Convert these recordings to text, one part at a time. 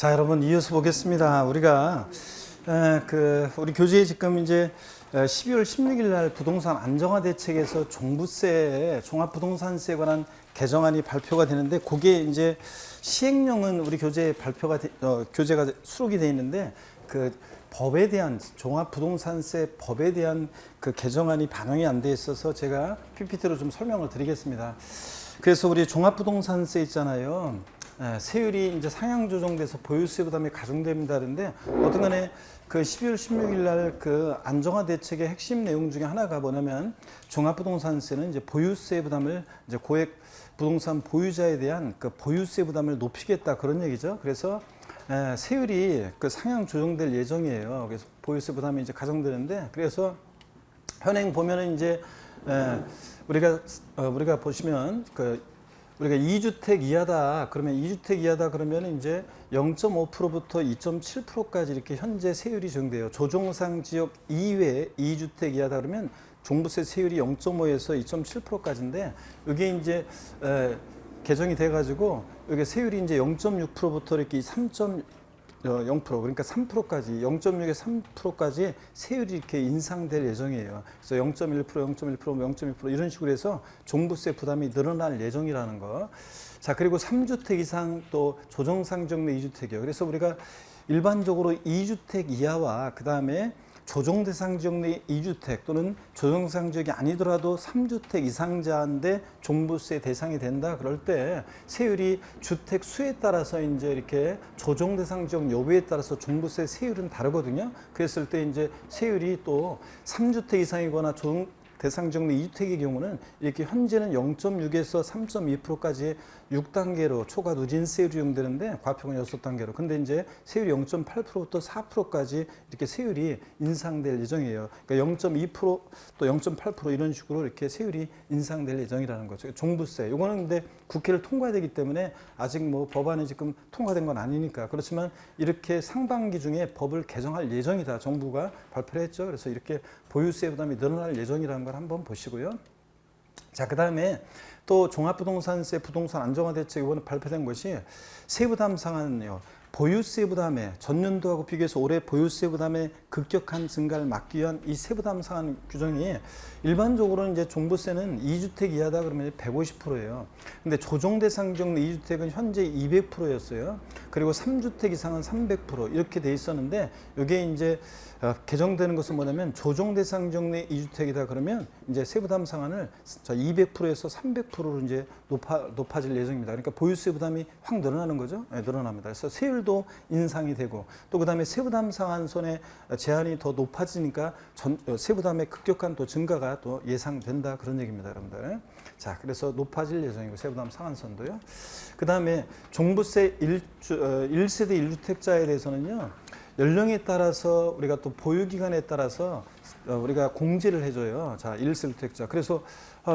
자, 여러분 이어서 보겠습니다. 우리가 우리 교재에 지금 이제 12월 16일 날 부동산 안정화 대책에서 종부세, 종합부동산세에 관한 개정안이 발표가 되는데, 그게 이제 시행령은 우리 교재에 교재가 수록이 되어 있는데, 그 법에 대한 종합부동산세 법에 대한 그 개정안이 반영이 안 돼 있어서 제가 PPT로 좀 설명을 드리겠습니다. 그래서 우리 종합부동산세 있잖아요. 세율이 이제 상향 조정돼서 보유세 부담이 가중됩니다. 그런데 어쨌간에 그 12월 16일 날 그 안정화 대책의 핵심 내용 중에 하나가 뭐냐면, 종합부동산세는 이제 보유세 부담을 이제 고액 부동산 보유자에 대한 그 보유세 부담을 높이겠다, 그런 얘기죠. 그래서 세율이 그 상향 조정될 예정이에요. 그래서 보유세 부담이 이제 가중되는데, 그래서 현행 보면은 이제 우리가 보시면 우리가 2주택 이하다 그러면 이제 0.5%부터 2.7%까지 이렇게 현재 세율이 적용돼요. 조정상 지역 이외에 2주택 이하다 그러면 종부세 세율이 0.5에서 2.7%까지인데, 이게 이제 개정이 돼 가지고 이게 세율이 이제 0.6%부터 이렇게 3.0% 그러니까 3%까지 0.6에서 3%까지 세율이 이렇게 인상될 예정이에요. 그래서 0.1%, 0.1%, 이런 식으로 해서 종부세 부담이 늘어날 예정이라는 거. 자, 그리고 3주택 이상 또 조정상 지역 내 2주택이요. 그래서 우리가 일반적으로 2주택 이하와 그 다음에 조정대상 지역 내 2주택 또는 조정상 지역이 아니더라도 3주택 이상자인데 종부세 대상이 된다 그럴 때, 세율이 주택 수에 따라서 이제 이렇게 조정대상 지역 여부에 따라서 종부세 세율은 다르거든요. 그랬을 때 이제 세율이 또 3주택 이상이거나 대상 지역 내 2주택의 경우는 이렇게 현재는 0.6에서 3.2%까지 6단계로 초과 누진세율이 적용되는데, 과표는 6단계로. 근데 이제 세율이 0.8%부터 4%까지 이렇게 세율이 인상될 예정이에요. 그러니까 0.2% 또 0.8% 이런 식으로 이렇게 세율이 인상될 예정이라는 거죠. 종부세. 요거는 근데 국회를 통과해야 되기 때문에 아직 뭐 법안이 지금 통과된 건 아니니까. 그렇지만 이렇게 상반기 중에 법을 개정할 예정이다. 정부가 발표를 했죠. 그래서 이렇게 보유세 부담이 늘어날 예정이라는 걸 한번 보시고요. 자, 그 다음에 또 종합부동산세 부동산 안정화 대책 이번에 발표된 것이 세부담 상한요. 보유세 부담에 전년도하고 비교해서 올해 보유세 부담의 급격한 증가를 막기 위한 이 세부담 상한 규정이, 일반적으로는 이제 종부세는 2주택 이하다 그러면 150%예요. 근데 조정 대상 지역 내 2주택은 현재 200%였어요. 그리고 3주택 이상은 300% 이렇게 돼 있었는데, 이게 이제 개정되는 것은 뭐냐면, 조정 대상 지역 내 2주택이다 그러면 이제 세부담 상한을 200%에서 300%로 이제 높아질 예정입니다. 그러니까 보유세 부담이 확 늘어나는 거죠. 네, 늘어납니다. 그래서 세율도 인상이 되고, 또 그다음에 세부담 상한선의 제한이 더 높아지니까 세부담의 급격한 또 증가가 또 예상된다, 그런 얘기입니다, 여러분들. 자, 그래서 높아질 예정이고, 세부담 상한선도요. 그 다음에 종부세 1세대 1주택자에 대해서는요, 연령에 따라서 우리가 또 보유기간에 따라서 우리가 공제를 해줘요. 자, 1세대 1주택자. 그래서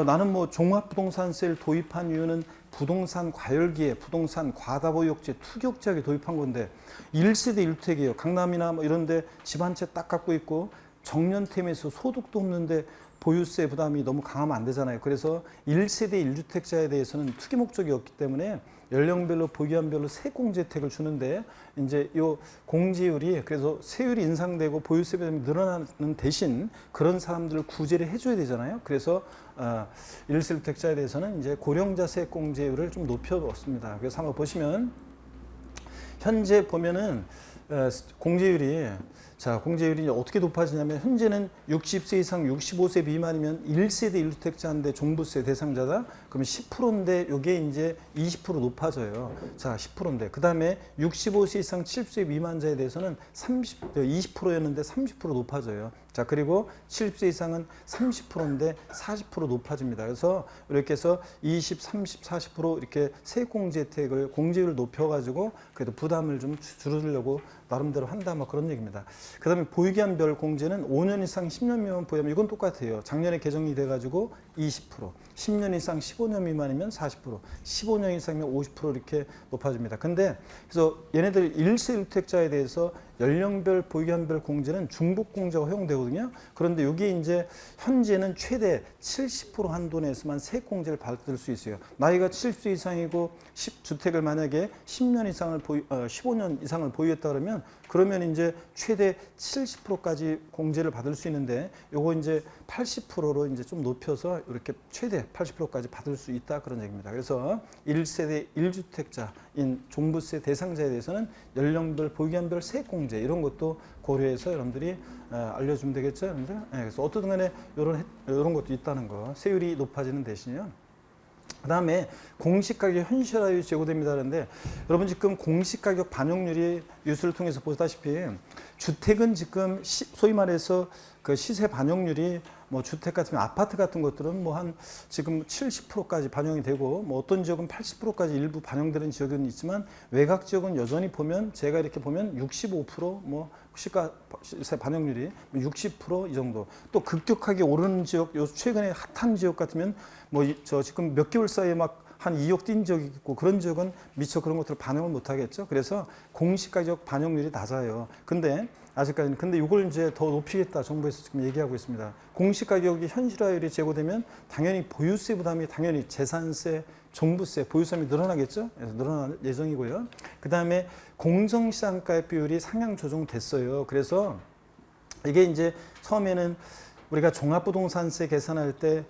나는 뭐 종합부동산세를 도입한 이유는 부동산 과열기에 부동산 과다보유억제, 투기억제하게 도입한 건데, 1세대 1주택이에요. 강남이나 뭐 이런 데 집 한 채 딱 갖고 있고 정년템에서 소득도 없는데 보유세 부담이 너무 강하면 안 되잖아요. 그래서 1세대 1주택자에 대해서는 투기 목적이 없기 때문에 연령별로 보유한별로 세공제 혜택을 주는데, 이제 이 공제율이 그래서 세율이 인상되고 보유세 부담이 늘어나는 대신 그런 사람들을 구제를 해줘야 되잖아요. 그래서 1세대 1주택자에 대해서는 이제 고령자 세공제율을 좀 높여봤습니다. 그래서 한번 보시면 현재 보면은 공제율이 어떻게 높아지냐면, 현재는 60세 이상 65세 미만이면 1세대 1주택자인데 종부세 대상자다. 그러면 10%인데 이게 이제 20% 높아져요. 자, 10%인데. 그 다음에 65세 이상 70세 미만자에 대해서는 20%였는데 30% 높아져요. 자, 그리고 70세 이상은 30%인데 40% 높아집니다. 그래서 이렇게 해서 20, 30, 40% 이렇게 세공제 혜택을, 공제율을 높여가지고 그래도 부담을 좀 줄여주려고 나름대로 한다, 뭐 그런 얘기입니다. 그 다음에 보유기한별 공제는 5년 이상 10년 미만 보유하면 이건 똑같아요. 작년에 개정이 돼가지고 20%, 10년 이상 15년 미만이면 40%, 15년 이상이면 50% 이렇게 높아집니다. 근데 그래서 얘네들 1세 1주택자에 대해서 연령별 보유기한별 공제는 중복 공제가 허용되거든요. 그런데 여기 이제 현재는 최대 70% 한도 내에서만 세액 공제를 받을 수 있어요. 나이가 70세 이상이고 10주택을 만약에 10년 이상을 15년 이상을 보유했다 그러면 이제 최대 70%까지 공제를 받을 수 있는데 요거 이제 80%로 이제 좀 높여서 이렇게 최대 80%까지 받을 수 있다 그런 얘기입니다. 그래서 1세대 1주택자인 종부세 대상자에 대해서는 연령별 보유기한별 세액 공제 이런 것도 고려해서 여러분들이 알려주면 되겠죠, 여러분들. 네, 그래서 어떻든 간에 이런 것도 있다는 거. 세율이 높아지는 대신요. 그다음에 공시가격 현실화율이 제고됩니다 하는데 여러분 지금 공시가격 반영률이 뉴스를 통해서 보다시피 주택은 지금 소위 말해서 그 시세 반영률이 뭐 주택 같으면 아파트 같은 것들은 뭐 한 지금 70%까지 반영이 되고 뭐 어떤 지역은 80%까지 일부 반영되는 지역은 있지만 외곽 지역은 여전히 보면 제가 이렇게 보면 65%뭐 시세 반영률이 60% 이 정도. 또 급격하게 오르는 지역, 요 최근에 핫한 지역 같으면 뭐 저 지금 몇 개월 사이에 막 한 2억 뛴 지역이 있고 그런 지역은 미처 그런 것들을 반영을 못 하겠죠. 그래서 공시가격 반영률이 낮아요. 근데 아직까지는 근데 이걸 이제 더 높이겠다 정부에서 지금 얘기하고 있습니다. 공시가격이 현실화율이 제고되면 당연히 보유세 부담이 당연히 재산세, 종부세, 보유세이 늘어나겠죠. 그래서 늘어날 예정이고요. 그 다음에 공정시장가액 비율이 상향 조정됐어요. 그래서 이게 이제 처음에는 우리가 종합부동산세 계산할 때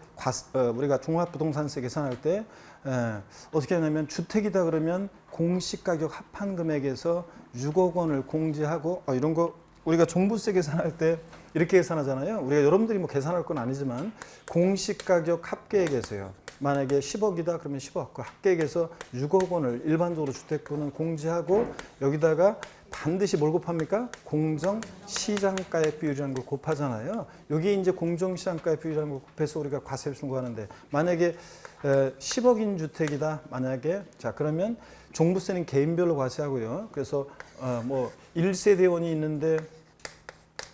어떻게 하냐면 주택이다 그러면 공시가격 합한 금액에서 6억 원을 공제하고 이런 거 우리가 종부세 계산할 때 이렇게 계산하잖아요. 우리가 여러분들이 뭐 계산할 건 아니지만 공시가격 합계액에서요. 만약에 10억이다 그러면 10억 그 합계액에서 6억 원을 일반적으로 주택부는 공제하고 여기다가 반드시 뭘 곱합니까? 공정시장가액 비율이라는 걸 곱하잖아요. 여기 이제 공정시장가액 비율이라는 걸 곱해서 우리가 과세를 신고하는데 만약에 10억인 주택이다. 만약에 자 그러면 종부세는 개인별로 과세하고요. 그래서 뭐 1세대원이 있는데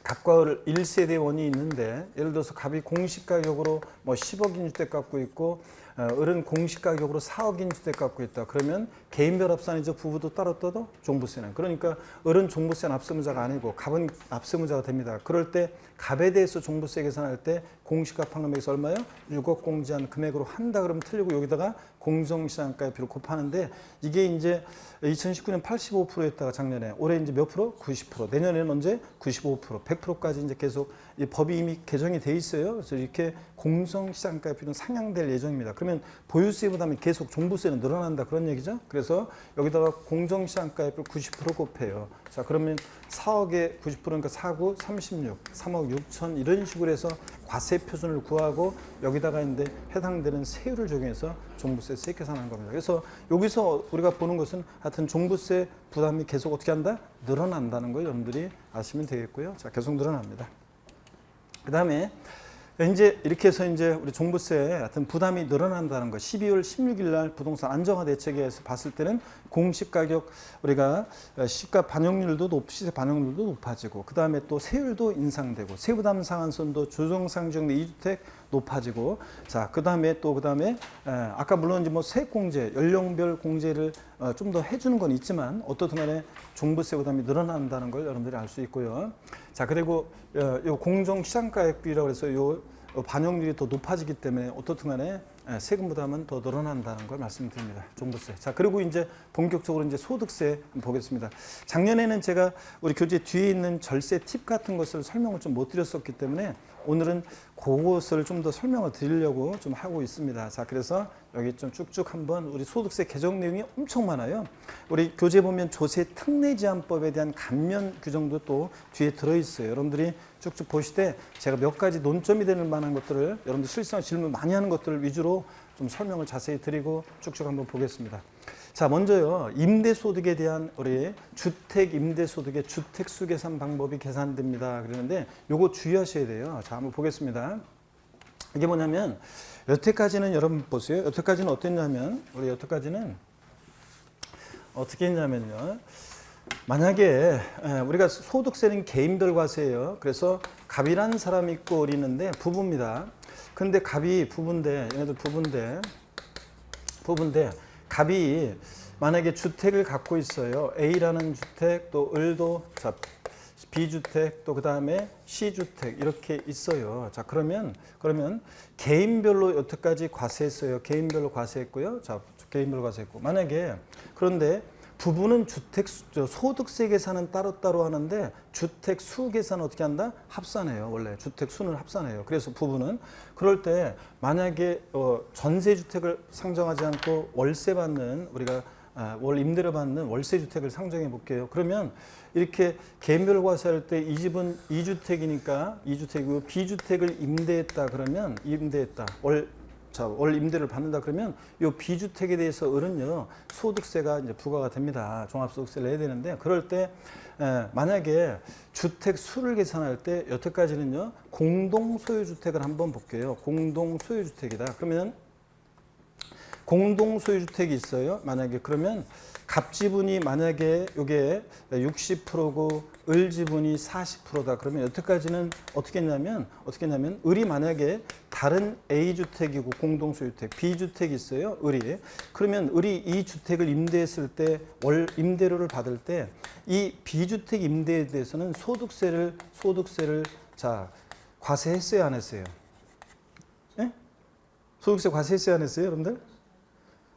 갑과 을 1세대원이 있는데 예를 들어서 갑이 공시가격으로 뭐 10억인 주택 갖고 있고 을은 공시가격으로 4억인 주택 갖고 있다. 그러면 개인별 합산이죠. 부부도 따로 떠도 종부세는. 그러니까 을은 종부세는 압세무자가 아니고 갑은 압세무자가 됩니다. 그럴 때 갑에 대해서 종부세 계산할 때 공시가판 금액에서 얼마요? 6억 공제한 금액으로 한다 그러면 틀리고 여기다가 공정시장가의 비율을 곱하는데 이게 이제 2019년 85%였다가 작년에 올해 이제 몇 프로? 90%. 내년에는 언제? 95%, 100%까지 이제 계속 이 법이 이미 개정이 돼 있어요. 그래서 이렇게 공정시장가의 비율은 상향될 예정입니다. 그러면 보유세 부담이 계속 종부세는 늘어난다 그런 얘기죠. 그래서 여기다가 공정시장가의 비율 90% 곱해요. 자 그러면 4억에 90%니까 4구 36, 3억 6천 이런 식으로 해서 과세 표준을 구하고 여기다가 이제 해당되는 세율을 적용해서 종부세 세액 계산하는 겁니다. 그래서 여기서 우리가 보는 것은 하여튼 종부세 부담이 계속 어떻게 한다? 늘어난다는 걸 여러분들이 아시면 되겠고요. 자 계속 늘어납니다. 그 다음에 이제 이렇게 해서 이제 우리 종부세 하여튼 부담이 늘어난다는 거. 12월 16일 날 부동산 안정화 대책에서 봤을 때는 공시가격 우리가 시가 반영률도 시세 반영률도 높아지고 그 다음에 또 세율도 인상되고 세부담 상한선도 조정상정 내 2주택 높아지고 자 그 다음에 아까 물론 이제 뭐 세액 공제 연령별 공제를 좀 더 해주는 건 있지만 어떻든 간에 종부세 부담이 늘어난다는 걸 여러분들이 알 수 있고요. 자 그리고 요 공정시장가액 비율이라고 해서 요 반영률이 더 높아지기 때문에 어떻든 간에 세금 부담은 더 늘어난다는 걸 말씀드립니다. 종부세. 자, 그리고 이제 본격적으로 이제 소득세 보겠습니다. 작년에는 제가 우리 교재 뒤에 있는 절세 팁 같은 것을 설명을 좀 못 드렸었기 때문에 오늘은 그것을 좀 더 설명을 드리려고 좀 하고 있습니다. 자, 그래서 여기 좀 쭉쭉 한번 우리 소득세 개정 내용이 엄청 많아요. 우리 교재 보면 조세 특례 제한법에 대한 감면 규정도 또 뒤에 들어 있어요. 여러분들이 쭉쭉 보실 때 제가 몇 가지 논점이 되는 만한 것들을 여러분들 실시간 질문 많이 하는 것들을 위주로 좀 설명을 자세히 드리고 쭉쭉 한번 보겠습니다. 자, 먼저요. 임대소득에 대한 우리 주택 임대소득의 주택수 계산 방법이 계산됩니다. 그러는데 요거 주의하셔야 돼요. 자, 한번 보겠습니다. 이게 뭐냐면 여태까지는 여러분 보세요. 여태까지는 어땠냐면 우리 여태까지는 어떻게 했냐면요. 만약에 우리가 소득세는 개인별 과세예요. 그래서 갑이라는 사람이 있고 을이 있는데 부부입니다. 근데 갑이 부부인데 얘네들 부부인데 갑이 만약에 주택을 갖고 있어요. A라는 주택, 또 을도 자 B주택, 또 그다음에 C주택 이렇게 있어요. 자, 그러면 개인별로 여태까지 과세했어요. 개인별로 과세했고요. 자, 개인별로 과세했고. 만약에 그런데 부부는 주택 소득세 계산은 따로따로 하는데 주택 수 계산은 어떻게 한다? 합산해요. 원래 주택 수는 합산해요. 그래서 부부는 그럴 때 만약에 전세 주택을 상정하지 않고 월세 받는 우리가 월 임대료 받는 월세 주택을 상정해 볼게요. 그러면 이렇게 개인별 과세할 때 이 집은 2주택이니까 2주택이고 B주택을 임대했다 그러면 월 임대를 받는다 그러면 이 B주택에 대해서 을은요 소득세가 이제 부과가 됩니다. 종합소득세를 내야 되는데 그럴 때 만약에 주택 수를 계산할 때 여태까지는요 공동 소유주택을 한번 볼게요. 공동 소유주택이다. 그러면 공동 소유주택이 있어요. 만약에 그러면 갑 지분이 만약에 이게 60%고 을 지분이 40%다. 그러면 여태까지는 어떻게 했냐면 을이 만약에 다른 A 주택이고 공동 소유주택, B 주택이 있어요. 을이. 그러면 을이 이 주택을 임대했을 때 월 임대료를 받을 때 이 B 주택 임대에 대해서는 소득세를 자, 과세했어요, 안 했어요? 예? 소득세 과세했어요, 안 했어요, 여러분들?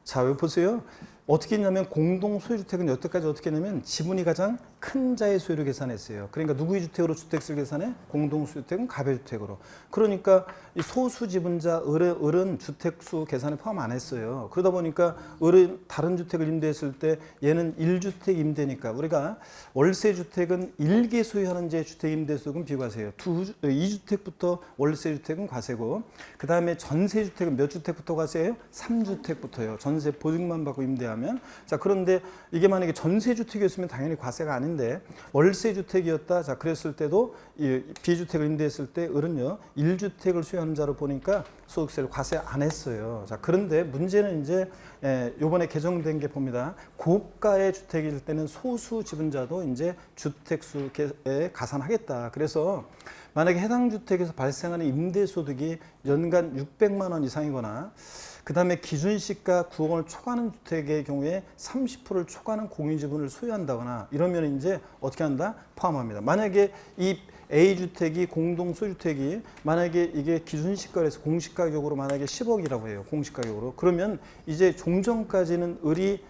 자, 여기 보세요. 어떻게 했냐면 공동 소유주택은 여태까지 어떻게 했냐면 지분이 가장 큰 자의 소유를 계산했어요. 그러니까 누구의 주택으로 주택수를 계산해? 공동 소유주택은 갑의 주택으로. 그러니까 이 소수 지분자 을은 주택수 계산에 포함 안 했어요. 그러다 보니까 을은 다른 주택을 임대했을 때 얘는 1주택 임대니까 우리가 월세 주택은 1개 소유하는 제 주택 임대수는 비과세예요. 2주택부터 월세 주택은 과세고 그다음에 전세 주택은 몇 주택부터 과세예요? 3주택부터요. 전세 보증만 받고 임대하면 자, 그런데 이게 만약에 전세 주택이었으면 당연히 과세가 아닌데 월세 주택이었다. 자, 그랬을 때도 이 B주택을 임대했을 때 을은요 1주택을 소유하는 자로 보니까 소득세를 과세 안 했어요. 자, 그런데 문제는 이제 요번에 개정된 게 봅니다. 고가의 주택일 때는 소수 지분자도 이제 주택수에 가산하겠다. 그래서 만약에 해당 주택에서 발생하는 임대소득이 연간 600만 원 이상이거나 그 다음에 기준시가 9억 원을 초과하는 주택의 경우에 30%를 초과하는 공유지분을 소유한다거나 이러면 이제 어떻게 한다? 포함합니다. 만약에 이 A주택이 공동 소유주택이 만약에 이게 기준시가에서 공시가격으로 만약에 10억이라고 해요. 공시가격으로. 그러면 이제 종전까지는 을이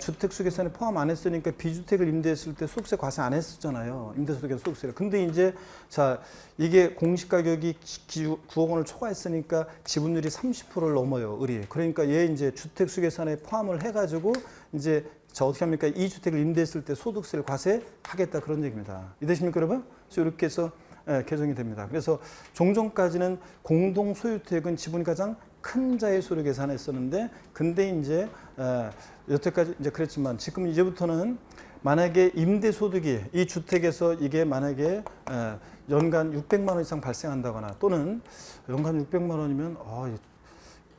주택수 계산에 포함 안 했으니까 B주택을 임대했을 때 소득세 과세 안 했었잖아요. 임대소득에서 소득세를. 근데 이제 자 이게 공시가격이 9억 원을 초과했으니까 지분율이 30%를 넘어요. 을이. 그러니까 얘 이제 주택수 계산에 포함을 해가지고 이제 자 어떻게 합니까? 이 주택을 임대했을 때 소득세를 과세하겠다 그런 얘기입니다. 이해되십니까, 여러분? 그래서 이렇게 해서 개정이 됩니다. 그래서 종전까지는 공동 소유주택은 지분이 가장 큰 자의 수를 계산했었는데, 근데 이제 여태까지 이제 그랬지만 지금 이제부터는 만약에 임대 소득이 이 주택에서 이게 만약에 연간 600만 원 이상 발생한다거나 또는 연간 600만 원이면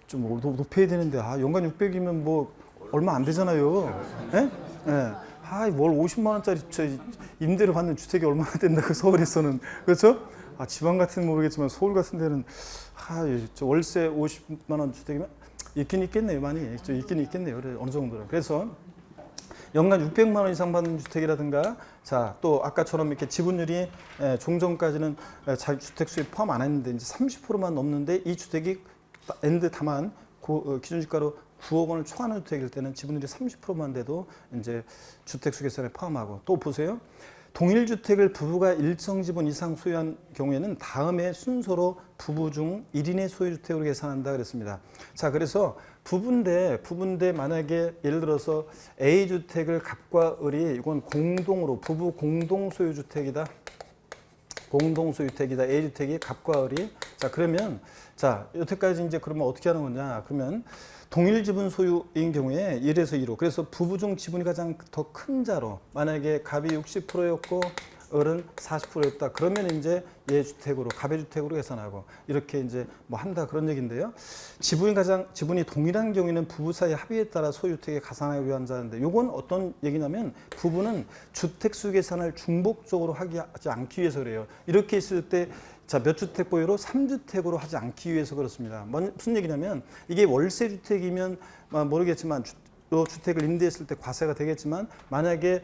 좀 높여야 되는데 연간 600이면 뭐 얼마 안 되잖아요. 예? 예. 월 50만 원짜리 임대료 받는 주택이 얼마나 된다고 서울에서는 그렇죠? 지방 같은 모르겠지만 서울 같은 데는 월세 50만 원 주택이면 있긴 있겠네요. 많이 있긴 있겠네요. 그래, 어느 정도는. 그래서 연간 600만 원 이상 받는 주택이라든가 자, 또 아까처럼 이렇게 지분율이 종전까지는 주택 수에 포함 안 했는데 이제 30%만 넘는데 이 주택이 엔드 다만 기준시가로 9억 원을 초과하는 주택일 때는 지분율이 30%만 돼도 이제 주택수 계산에 포함하고 또 보세요. 동일 주택을 부부가 일정 지분 이상 소유한 경우에는 다음에 순서로 부부 중 1인의 소유주택으로 계산한다 그랬습니다. 자, 그래서 부부인데 만약에 예를 들어서 A 주택을 갑과 을이 이건 공동으로 부부 공동 소유주택이다. 공동 소유주택이다. A 주택이 갑과 을이 자, 그러면 자, 여태까지 이제 그러면 어떻게 하는 거냐? 그러면 동일 지분 소유인 경우에 1에서 2로 그래서 부부 중 지분이 가장 더 큰 자로 만약에 갑이 60%였고 을은 40%였다. 그러면 이제 예주택으로 가배주택으로 계산하고 이렇게 이제 뭐 한다 그런 얘기인데요. 지분이 동일한 경우에는 부부 사이 합의에 따라 소유주택에 가산하기 위한다는데 요건 어떤 얘기냐면 부부는 주택 수 계산을 중복적으로 하지 않기 위해서 그래요. 이렇게 있을 때 자, 몇 주택 보유로 3주택으로 하지 않기 위해서 그렇습니다. 무슨 얘기냐면 이게 월세 주택이면 모르겠지만 요 주택을 임대했을 때 과세가 되겠지만 만약에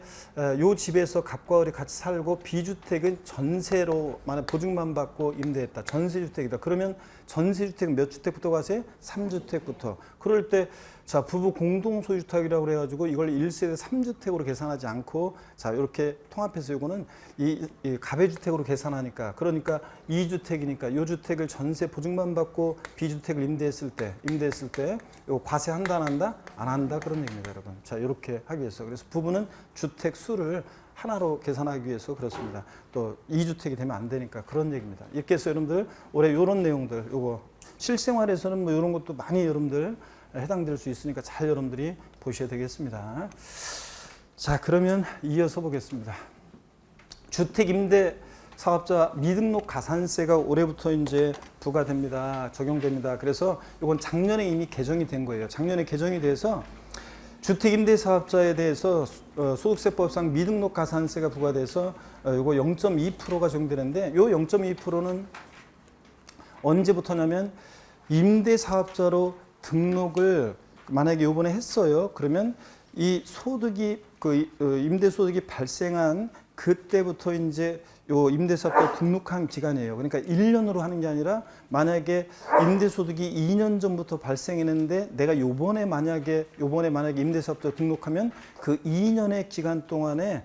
요 집에서 갑과 을이 같이 살고 비주택은 전세로 만약 보증만 받고 임대했다. 전세주택이다. 그러면 전세주택은 몇 주택부터 과세? 3주택부터. 그럴 때 자, 부부 공동 소유주택이라고 그래 가지고 이걸 1세대 3주택으로 계산하지 않고 자, 이렇게 통합해서 요거는 이 가배주택으로 계산하니까 그러니까 2주택이니까 요 주택을 전세 보증만 받고 비주택을 임대했을 때 요 과세한다 안 한다? 안 한다 그런 얘기입니다, 여러분. 자, 이렇게 하기 위해서. 그래서 부부는 주택 수를 하나로 계산하기 위해서 그렇습니다. 또 2주택이 되면 안 되니까 그런 얘기입니다. 이렇게 해서 여러분들 올해 요런 내용들 요거 실생활에서는 뭐 이런 것도 많이 여러분들 해당될 수 있으니까 잘 여러분들이 보셔야 되겠습니다. 자, 그러면 이어서 보겠습니다. 주택 임대 사업자 미등록 가산세가 올해부터 이제 부과됩니다. 적용됩니다. 그래서 이건 작년에 이미 개정이 된 거예요. 작년에 개정이 돼서 주택 임대 사업자에 대해서 소득세법상 미등록 가산세가 부과돼서 요거 0.2%가 적용되는데 요 0.2%는 언제부터냐면 임대 사업자로 등록을 만약에 요번에 했어요. 그러면 이 소득이 임대 소득이 발생한 그때부터 이제 요 임대사업자 등록한 기간이에요. 그러니까 1년으로 하는 게 아니라 만약에 임대소득이 2년 전부터 발생했는데 내가 요번에 만약에 임대사업자 등록하면 그 2년의 기간 동안에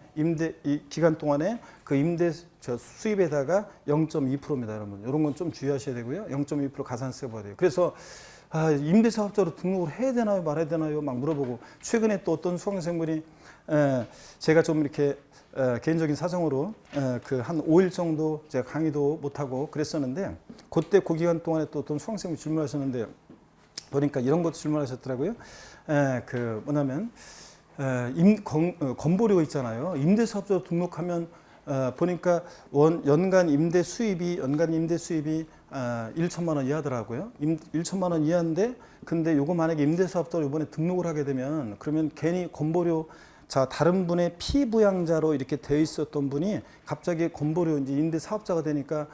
그 임대 수입에다가 0.2%입니다, 여러분. 이런 건 좀 주의하셔야 되고요. 0.2% 가산세 봐야 돼요. 그래서 임대사업자로 등록을 해야 되나요, 말아야 되나요? 막 물어보고 최근에 또 어떤 수강생분이 제가 좀 이렇게 개인적인 사정으로 그 한 5일 정도 제가 강의도 못하고 그랬었는데 그때 그 기간 동안에 또 어떤 수강생분이 질문하셨는데 보니까 이런 것도 질문하셨더라고요. 그 뭐냐면 건보료 있잖아요. 임대사업자로 등록하면 보니까 연간 임대 수입이 1천만 원 이하더라고요. 1천만 원 이하인데 근데 요거 만약에 임대사업자로 이번에 등록을 하게 되면 그러면 괜히 건보료 자, 다른 분의 피부양자로 이렇게 되어 있었던 분이 갑자기 건보료 이제 임대 사업자가 되니까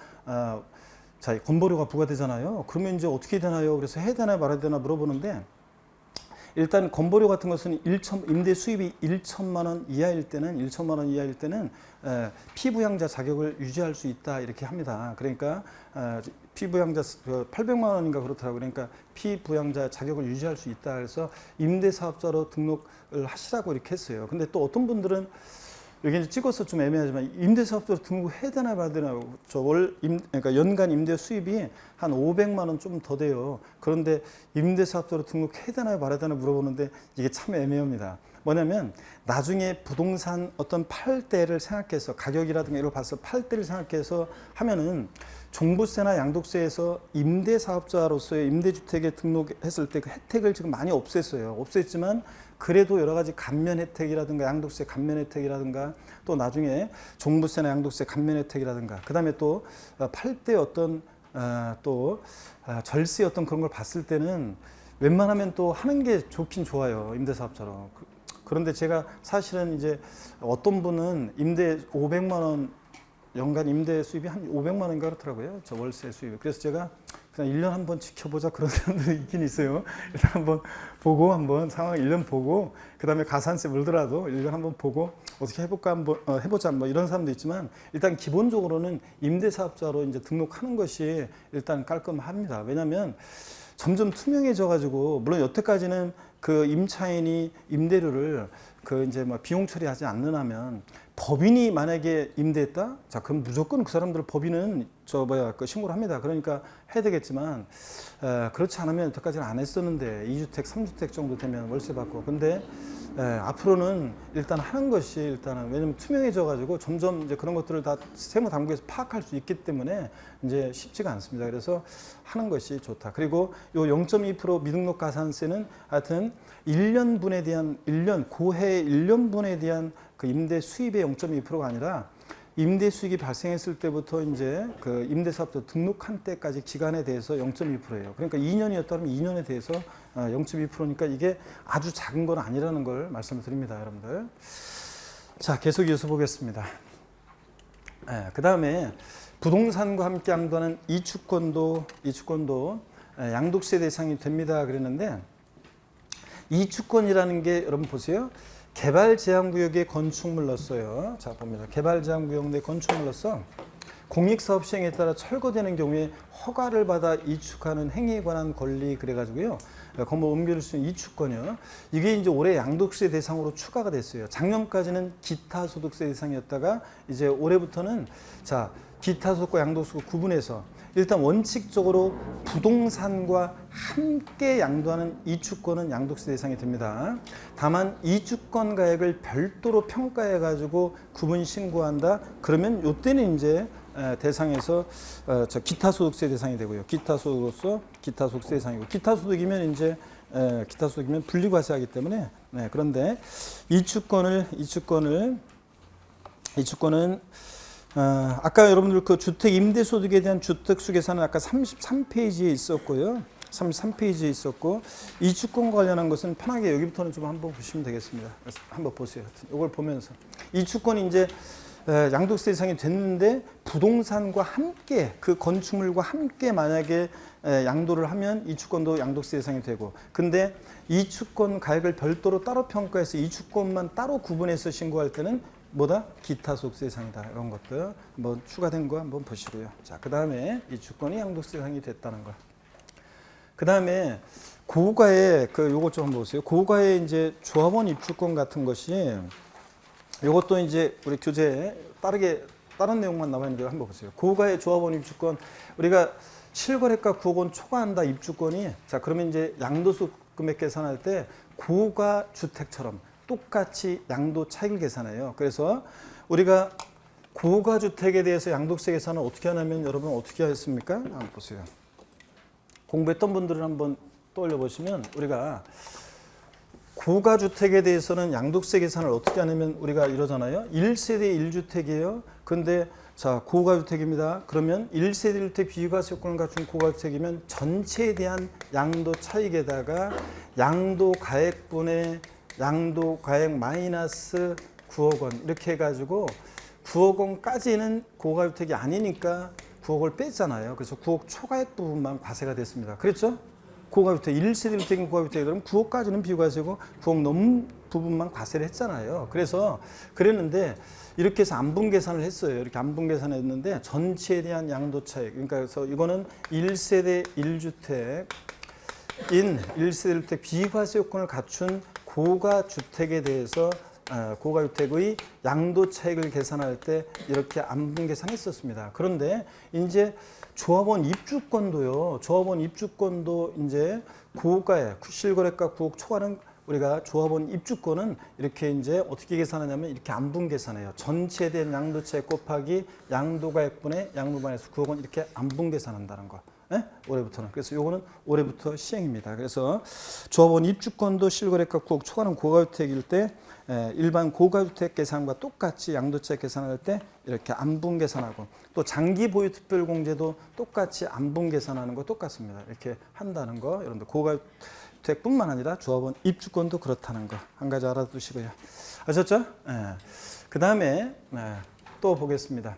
자, 건보료가 부과되잖아요. 그러면 이제 어떻게 되나요? 그래서 해야 되나 말아야 되나 물어보는데 일단 건보료 같은 것은 임대 수입이 1천만 원 이하일 때는 피부양자 자격을 유지할 수 있다 이렇게 합니다. 그러니까 피부양자 800만 원인가 그렇더라고요. 그러니까 피부양자 자격을 유지할 수 있다. 그래서 임대사업자로 등록을 하시라고 이렇게 했어요. 근데 또 어떤 분들은 여기 이제 찍어서 좀 애매하지만 임대사업자로 등록해야 되나 말아야 되나 그러니까 연간 임대 수입이 한 500만 원 좀 더 돼요. 그런데 임대사업자로 등록해야 되나 말아야 되나 물어보는데 이게 참 애매합니다. 뭐냐면 나중에 부동산 어떤 팔 때를 생각해서 가격이라든가 이걸 봐서 팔 때를 생각해서 하면은 종부세나 양도세에서 임대사업자로서의 임대주택에 등록했을 때 그 혜택을 지금 많이 없앴어요. 없앴지만 그래도 여러 가지 감면 혜택이라든가 양도세 감면 혜택이라든가 또 나중에 종부세나 양도세 감면 혜택이라든가 그 다음에 또 팔 때 어떤 또 절세 어떤 그런 걸 봤을 때는 웬만하면 또 하는 게 좋긴 좋아요. 임대사업자로. 그런데 제가 사실은 이제 어떤 분은 임대 500만 원 연간 임대 수입이 한 500만 원인가 그렇더라고요. 저 월세 수입. 그래서 제가 그냥 1년 한번 지켜보자 그런 사람들이 있긴 있어요. 일단 한번 보고 한번 상황 1년 보고 그다음에 가산세 물더라도 1년 한번 보고 어떻게 해볼까 한번 해보자 뭐 이런 사람도 있지만 일단 기본적으로는 임대사업자로 이제 등록하는 것이 일단 깔끔합니다. 왜냐하면 점점 투명해져 가지고 물론 여태까지는 그 임차인이 임대료를 그 이제 뭐 비용 처리하지 않는 하면 법인이 만약에 임대했다? 자, 그럼 무조건 그 사람들 법인은 그 신고를 합니다. 그러니까 해야 되겠지만 그렇지 않으면 여태까지는 안 했었는데 2주택, 3주택 정도 되면 월세 받고 근데 앞으로는 일단 하는 것이 일단은 왜냐면 투명해져 가지고 점점 이제 그런 것들을 다 세무당국에서 파악할 수 있기 때문에 이제 쉽지가 않습니다. 그래서 하는 것이 좋다. 그리고 요 0.2% 미등록 가산세는 하여튼 1년분에 대한 고해 1년분에 대한 그 임대 수입의 0.2%가 아니라 임대 수익이 발생했을 때부터 이제 그 임대사업자 등록한 때까지 기간에 대해서 0.2%예요. 그러니까 2년이었다면 2년에 대해서 0.2%니까 이게 아주 작은 건 아니라는 걸 말씀을 드립니다, 여러분들. 자, 계속 이어서 보겠습니다. 그 다음에 부동산과 함께 양도하는 이주권도 양도세 대상이 됩니다. 그랬는데 이주권이라는 게 여러분 보세요. 개발제한구역에 건축물로서요. 자, 봅니다. 개발제한구역 내 건축물로서 공익사업 시행에 따라 철거되는 경우에 허가를 받아 이축하는 행위에 관한 권리 그래가지고요. 건물 옮길 수 있는 이축권이요. 이게 이제 올해 양도세 대상으로 추가가 됐어요. 작년까지는 기타 소득세 대상이었다가 이제 올해부터는 자, 기타 소득과 양도세 구분해서 일단 원칙적으로 부동산과 함께 양도하는 이주권은 양도세 대상이 됩니다. 다만 이주권 가액을 별도로 평가해 가지고 구분 신고한다. 그러면 이때는 이제 대상에서 기타 소득세 대상이 되고요. 기타 소득으로서 기타 소득세 대상이고 기타 소득이면 이제 기타 소득이면 분리과세하기 때문에 그런데 이주권은 아까 여러분들 그 주택 임대 소득에 대한 주택수 계산은 아까 33페이지에 있었고요. 33페이지에 있었고 이주권 관련한 것은 편하게 여기부터는 좀 한번 보시면 되겠습니다. 한번 보세요. 이걸 보면서 이주권이 이제 양도세 대상이 됐는데 부동산과 함께 그 건축물과 함께 만약에 양도를 하면 이주권도 양도세 대상이 되고 근데 이주권 가액을 별도로 따로 평가해서 이주권만 따로 구분해서 신고할 때는 뭐다? 기타 소득세 대상이다. 이런 것들 한번 추가된 거 한번 보시고요. 자, 그 다음에 이주권이 양도세 대상이 됐다는 거. 그 다음에 고가의 요것 좀 한번 보세요. 고가의 이제 조합원 입주권 같은 것이 요것도 이제 우리 교재에 다른 내용만 나와 있는데 한번 보세요. 고가의 조합원 입주권 우리가 실거래가 9억 원 초과한다 입주권이 자 그러면 이제 양도소 금액 계산할 때 고가 주택처럼 똑같이 양도 차익을 계산해요. 그래서 우리가 고가 주택에 대해서 양도세 계산을 어떻게 하냐면 여러분 어떻게 했습니까? 한번 보세요. 공부했던 분들은 한번 떠올려 보시면 우리가 고가 주택에 대해서는 양도세 계산을 어떻게 하냐면 우리가 이러잖아요. 1세대 1주택이에요. 근데 자, 고가 주택입니다. 그러면 1세대 1주택 비과세 요건을 갖춘 고가 주택이면 전체에 대한 양도 차익에다가 양도 가액분의 양도 가액 마이너스 9억 원 이렇게 해가지고 9억 원까지는 고가주택이 아니니까 9억을 뺐잖아요. 그래서 9억 초과액 부분만 과세가 됐습니다. 그랬죠? 고가주택 1세대 1주택인 고가주택 그럼 9억까지는 비과세고 9억 넘은 부분만 과세를 했잖아요. 그래서 그랬는데 이렇게 해서 안분 계산을 했어요. 이렇게 안분 계산했는데 전체에 대한 양도 차익. 그러니까 그래서 이거는 1세대 1주택인 1세대 1주택 비과세 요건을 갖춘 고가 주택에 대해서 고가 주택의 양도 차익을 계산할 때 이렇게 안분 계산했었습니다. 그런데 이제 조합원 입주권도요. 조합원 입주권도 이제 고가에 실거래가 9억 초과는 우리가 조합원 입주권은 이렇게 이제 어떻게 계산하냐면 이렇게 안분 계산해요. 전체에 대한 양도 차익 곱하기 양도가액분의 양도반에서 9억 원 이렇게 안분 계산한다는 거. 네? 올해부터는. 그래서 요거는 올해부터 시행입니다. 그래서 조합원 입주권도 실거래가 9억 초과는 고가주택일 때 일반 고가주택 계산과 똑같이 양도차익 계산할 때 이렇게 안분 계산하고 또 장기 보유 특별공제도 똑같이 안분 계산하는 거 똑같습니다. 이렇게 한다는 거 여러분들 고가주택뿐만 아니라 조합원 입주권도 그렇다는 거 한 가지 알아두시고요. 아셨죠? 그 다음에 또 보겠습니다.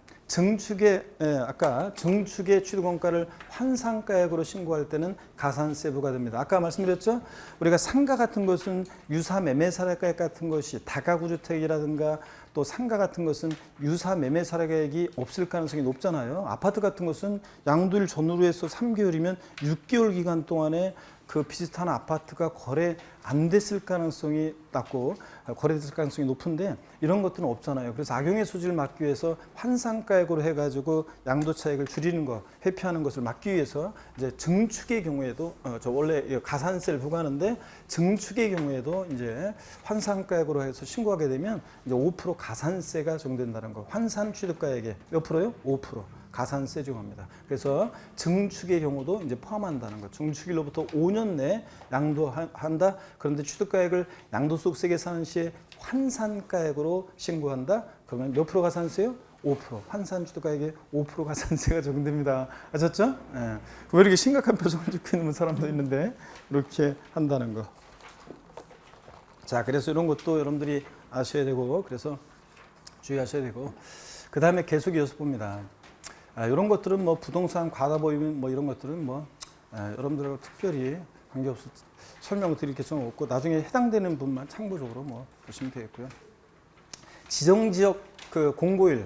아까 증축의 취득원가를 환산가액으로 신고할 때는 가산세 부과됩니다. 아까 말씀드렸죠? 우리가 상가 같은 것은 유사매매사례가액 같은 것이 다가구주택이라든가 또 상가 같은 것은 유사매매사례가액이 없을 가능성이 높잖아요. 아파트 같은 것은 양도일 전후로 해서 3개월이면 6개월 기간 동안에 그 비슷한 아파트가 거래 안 됐을 가능성이 낮고 거래됐을 가능성이 높은데 이런 것들은 없잖아요. 그래서 악용의 소지를 막기 위해서 환산가액으로 해가지고 양도 차익을 줄이는 거, 회피하는 것을 막기 위해서 이제 증축의 경우에도 원래 가산세를 부과하는데 증축의 경우에도 이제 환산가액으로 해서 신고하게 되면 이제 5% 가산세가 적용된다는 거. 환산 취득가액에 몇 프로요? 5%. 가산세 적용합니다. 그래서 증축의 경우도 이제 포함한다는 것. 증축일로부터 5년 내에 양도한다. 그런데 취득가액을 양도소득세 계산한 시에 환산가액으로 신고한다. 그러면 몇 프로 가산세요? 5%. 환산주택가액에 5% 가산세가 적용됩니다. 아셨죠? 예. 왜 이렇게 심각한 표정을 짓고 있는 사람도 있는데 이렇게 한다는 거. 자, 그래서 이런 것도 여러분들이 아셔야 되고, 그래서 주의하셔야 되고, 그 다음에 계속 이어서 봅니다. 이런 것들은 뭐 부동산 과다 보이면 뭐 이런 것들은 뭐 여러분들하고 특별히 관계없어 설명을 드릴 게 좀 없고, 나중에 해당되는 분만 참고적으로 뭐 보시면 되겠고요. 지정지역 그 공고일,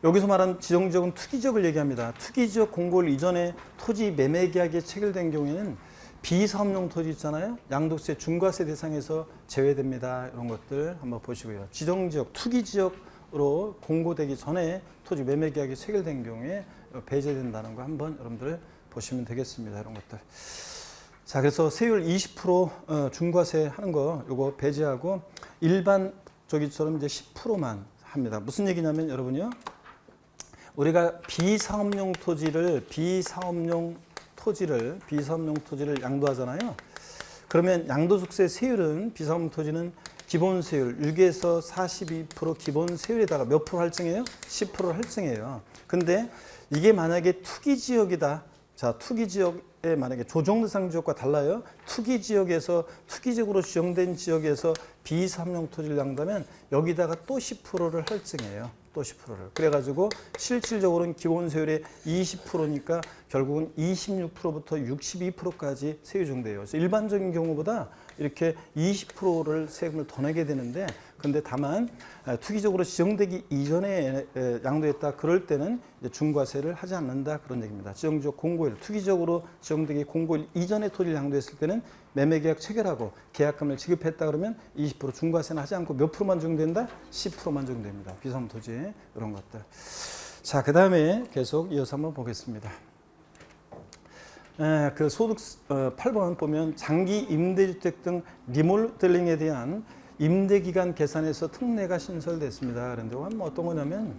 여기서 말하는 지정지역은 투기지역을 얘기합니다. 투기지역 공고일 이전에 토지 매매 계약이 체결된 경우에는 비사업용 토지 있잖아요. 양도세 중과세 대상에서 제외됩니다. 이런 것들 한번 보시고요. 지정지역, 투기지역으로 공고되기 전에 토지 매매 계약이 체결된 경우에 배제된다는 거 한번 여러분들 보시면 되겠습니다. 이런 것들. 자, 그래서 세율 20% 중과세 하는 거 요거 배제하고 일반 저기처럼 이제 10%만 합니다. 무슨 얘기냐면 여러분요. 우리가 비사업용 토지를 양도하잖아요. 그러면 양도소득세 세율은 비사업용 토지는 기본 세율 6에서 42% 기본 세율에다가 몇 프로 할증해요? 10%를 할증해요. 근데 이게 만약에 투기 지역이다. 자, 투기 지역에 만약에 조정 대상 지역과 달라요. 투기 지역에서 투기적으로 지정된 지역에서 비사업용 토지를 양도하면 여기다가 또 10%를 할증해요. 또 10%를. 그래가지고 실질적으로는 기본 세율의 20%니까 결국은 26%부터 62%까지 세율 정돼요. 그래서 일반적인 경우보다 이렇게 20%를 세금을 더 내게 되는데, 근데 다만 투기적으로 지정되기 이전에 양도했다 그럴 때는 이제 중과세를 하지 않는다 그런 얘기입니다. 지정지역 공고일, 투기적으로 지정되기 공고일 이전에 토지를 양도했을 때는 매매계약 체결하고 계약금을 지급했다 그러면 20% 중과세는 하지 않고 몇 프로만 적용된다? 10%만 적용됩니다. 비사업용 토지 이런 것들. 자, 그 다음에 계속 이어서 한번 보겠습니다. 그 소득 8번 보면 장기 임대주택 등 리모델링에 대한 임대기간 계산에서 특례가 신설됐습니다. 그런데 뭐 어떤 거냐면,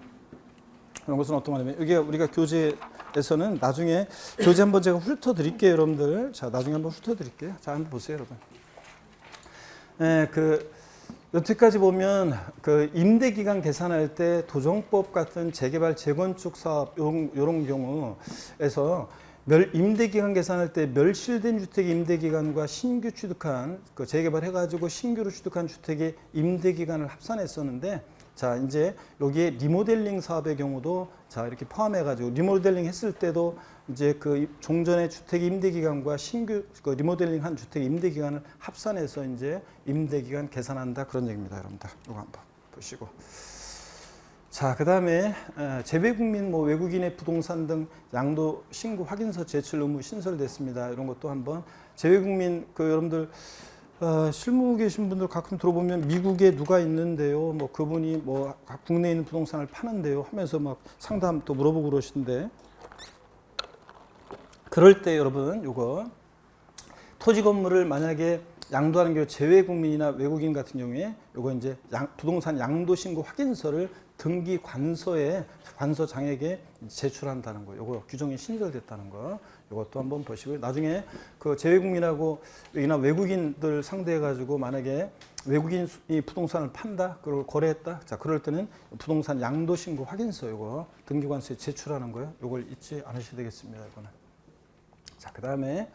이런 것은 어떤 거냐면, 이게 우리가 교재에서는 나중에 교재 한번 제가 훑어드릴게요, 여러분들. 자, 나중에 한번 훑어드릴게요. 자, 한번 보세요, 여러분. 여태까지 보면 그 임대기간 계산할 때 도정법 같은 재개발 재건축 사업 이런 경우에서 임대기간 계산할 때 멸실된 주택의 임대기간과 신규 취득한 그 재개발해가지고 신규로 취득한 주택의 임대기간을 합산했었는데, 자, 이제 여기에 리모델링 사업의 경우도 자 이렇게 포함해가지고 리모델링 했을 때도 이제 그 종전의 주택 임대기간과 신규 그 리모델링한 주택 임대기간을 합산해서 이제 임대기간 계산한다 그런 얘기입니다, 여러분들. 이거 한번 보시고. 자, 그 다음에 재외국민, 뭐 외국인의 부동산 등 양도 신고 확인서 제출 의무 신설됐습니다. 이런 것도 한번 재외국민 그 여러분들 실무 계신 분들 가끔 들어보면 미국에 누가 있는데요, 뭐 그분이 뭐 국내에 있는 부동산을 파는데요 하면서 막 상담 또 물어보고 그러시는데, 그럴 때 여러분 요거 토지 건물을 만약에 양도하는 경우 재외국민이나 외국인 같은 경우에 요거 이제 부동산 양도 신고 확인서를 등기 관서에 관서장에게 제출한다는 거, 요거 규정이 신설됐다는 거, 요것도 한번 보시고요. 나중에 그 재외국민하고 여기나 외국인들 상대해 가지고 만약에 외국인이 부동산을 판다, 그걸 거래했다, 자 그럴 때는 부동산 양도 신고 확인서 요거 등기 관서에 제출하는 거요. 요걸 잊지 않으셔야 되겠습니다, 이거는. 자, 그다음에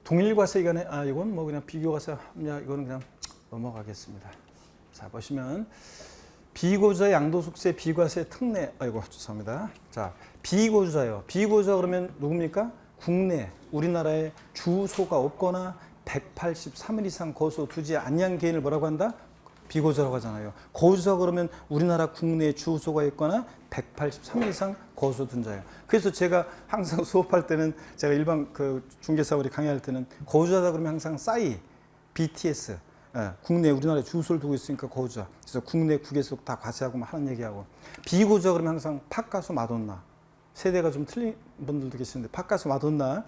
동일과세 기간에 이건 뭐 그냥 비교과세 합냐, 이거는 그냥 넘어가겠습니다. 자, 보시면 비고주자 양도소득세 비과세 특례, 죄송합니다. 자, 비고주자요. 비고주자 그러면 누굽니까? 국내, 우리나라에 주소가 없거나 183일 이상 거소 두지 아니한 개인을 뭐라고 한다? 비고주자라고 하잖아요. 거주자 그러면 우리나라 국내에 주소가 있거나 183일 이상 거소 둔 자예요. 그래서 제가 항상 수업할 때는 제가 일반 그 중개사들이 강의할 때는 거주자다 그러면 항상 싸이, BTS, 국내 우리나라에 주소를 두고 있으니까 거주자. 그래서 국내 국외속 다 과세하고 하는 얘기하고, 비고주자 그러면 항상 팥가수 마돈나. 세대가 좀 틀린 분들도 계시는데 팥가수 마돈나,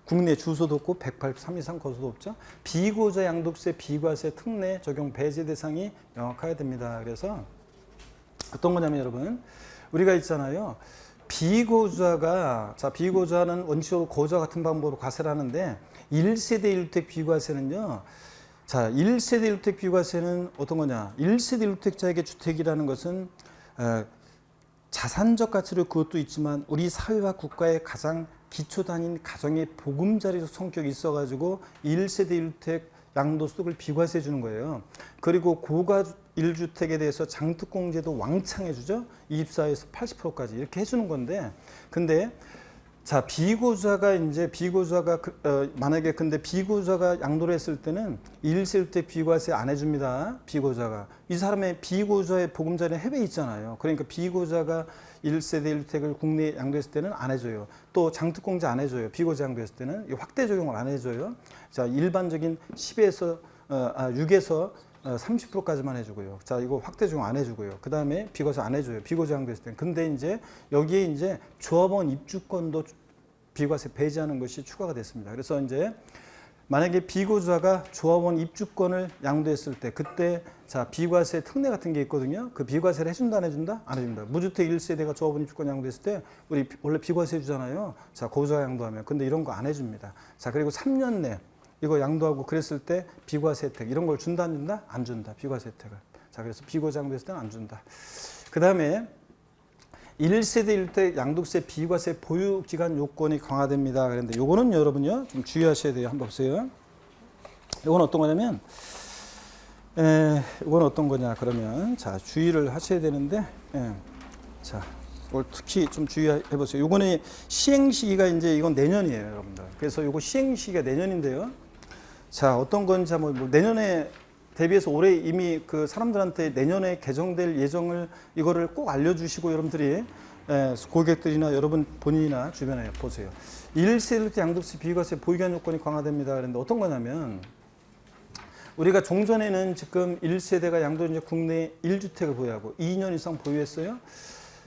국내 주소도 없고 183 이상 거소도 없죠. 비고주자 양도세 비과세 특례 적용 배제 대상이 명확해야 됩니다. 그래서 어떤 거냐면 여러분, 우리가 있잖아요. 비고주자가, 자, 비고주자는 원칙적으로 거주와 같은 방법으로 과세를 하는데 1세대 1주택 비과세는요. 자, 1세대 1주택 비과세는 어떤 거냐? 1세대 1주택자에게 주택이라는 것은 자산적 가치로 그것도 있지만 우리 사회와 국가의 가장 기초 단위인 가정의 보금자리적 성격이 있어가지고 1세대 1주택 양도소득을 비과세해 주는 거예요. 그리고 고가 1주택에 대해서 장특공제도 왕창 해주죠. 24에서 80%까지 이렇게 해주는 건데, 근데 자, 비고자가 만약에 근데 비고자가 양도를 했을 때는 1세대 비과세 안 해줍니다. 비고자가. 이 사람의 비고자의 보금자리는 해외에 있잖아요. 그러니까 비고자가 1세대 1주택을 국내에 양도했을 때는 안 해줘요. 또 장특공제 안 해줘요. 비고자 양도했을 때는 확대 적용을 안 해줘요. 자, 일반적인 6에서 30%까지만 해주고요. 자, 이거 확대 적용 안 해주고요. 그 다음에 비과세 안 해줘요. 비고자 양도했을 때는. 근데 이제 여기에 이제 조합원 입주권도 비과세 배제하는 것이 추가가 됐습니다. 그래서 이제 만약에 비고자가 조합원 입주권을 양도했을 때 그때 자, 비과세 특례 같은 게 있거든요. 그 비과세를 해준다 안 해준다? 안 해준다. 무주택 1세대가 조합원 입주권 양도했을 때 우리 원래 비과세 해주잖아요. 자, 고자 양도하면. 근데 이런 거 안 해줍니다. 자, 그리고 3년 내 이거 양도하고 그랬을 때 비과세 혜택 이런 걸 준다 안 준다? 안 준다. 비과세 혜택을. 자, 그래서 비고자 양도했을 때는 안 준다. 그 다음에 1세대 1주택 양도세 비과세 보유 기간 요건이 강화됩니다. 그런데 요거는 여러분요 좀 주의하셔야 돼요. 한번 보세요. 요건 어떤 거냐면 이건 어떤 거냐 그러면 자, 주의를 하셔야 되는데 자, 이걸 특히 좀 주의해 보세요. 요거는 시행 시기가 이제 이건 내년이에요, 여러분들. 그래서 요거 시행 시기가 내년인데요. 자, 어떤 건지 뭐 내년에 대비해서 올해 이미 그 사람들한테 내년에 개정될 예정을 이거를 꼭 알려주시고 여러분들이 고객들이나 여러분 본인이나 주변에 보세요. 1세대 양도세 비과세 보유기한 요건이 강화됩니다. 그런데 어떤 거냐면 우리가 종전에는 지금 1세대가 양도 이제 국내 1주택을 보유하고 2년 이상 보유했어요.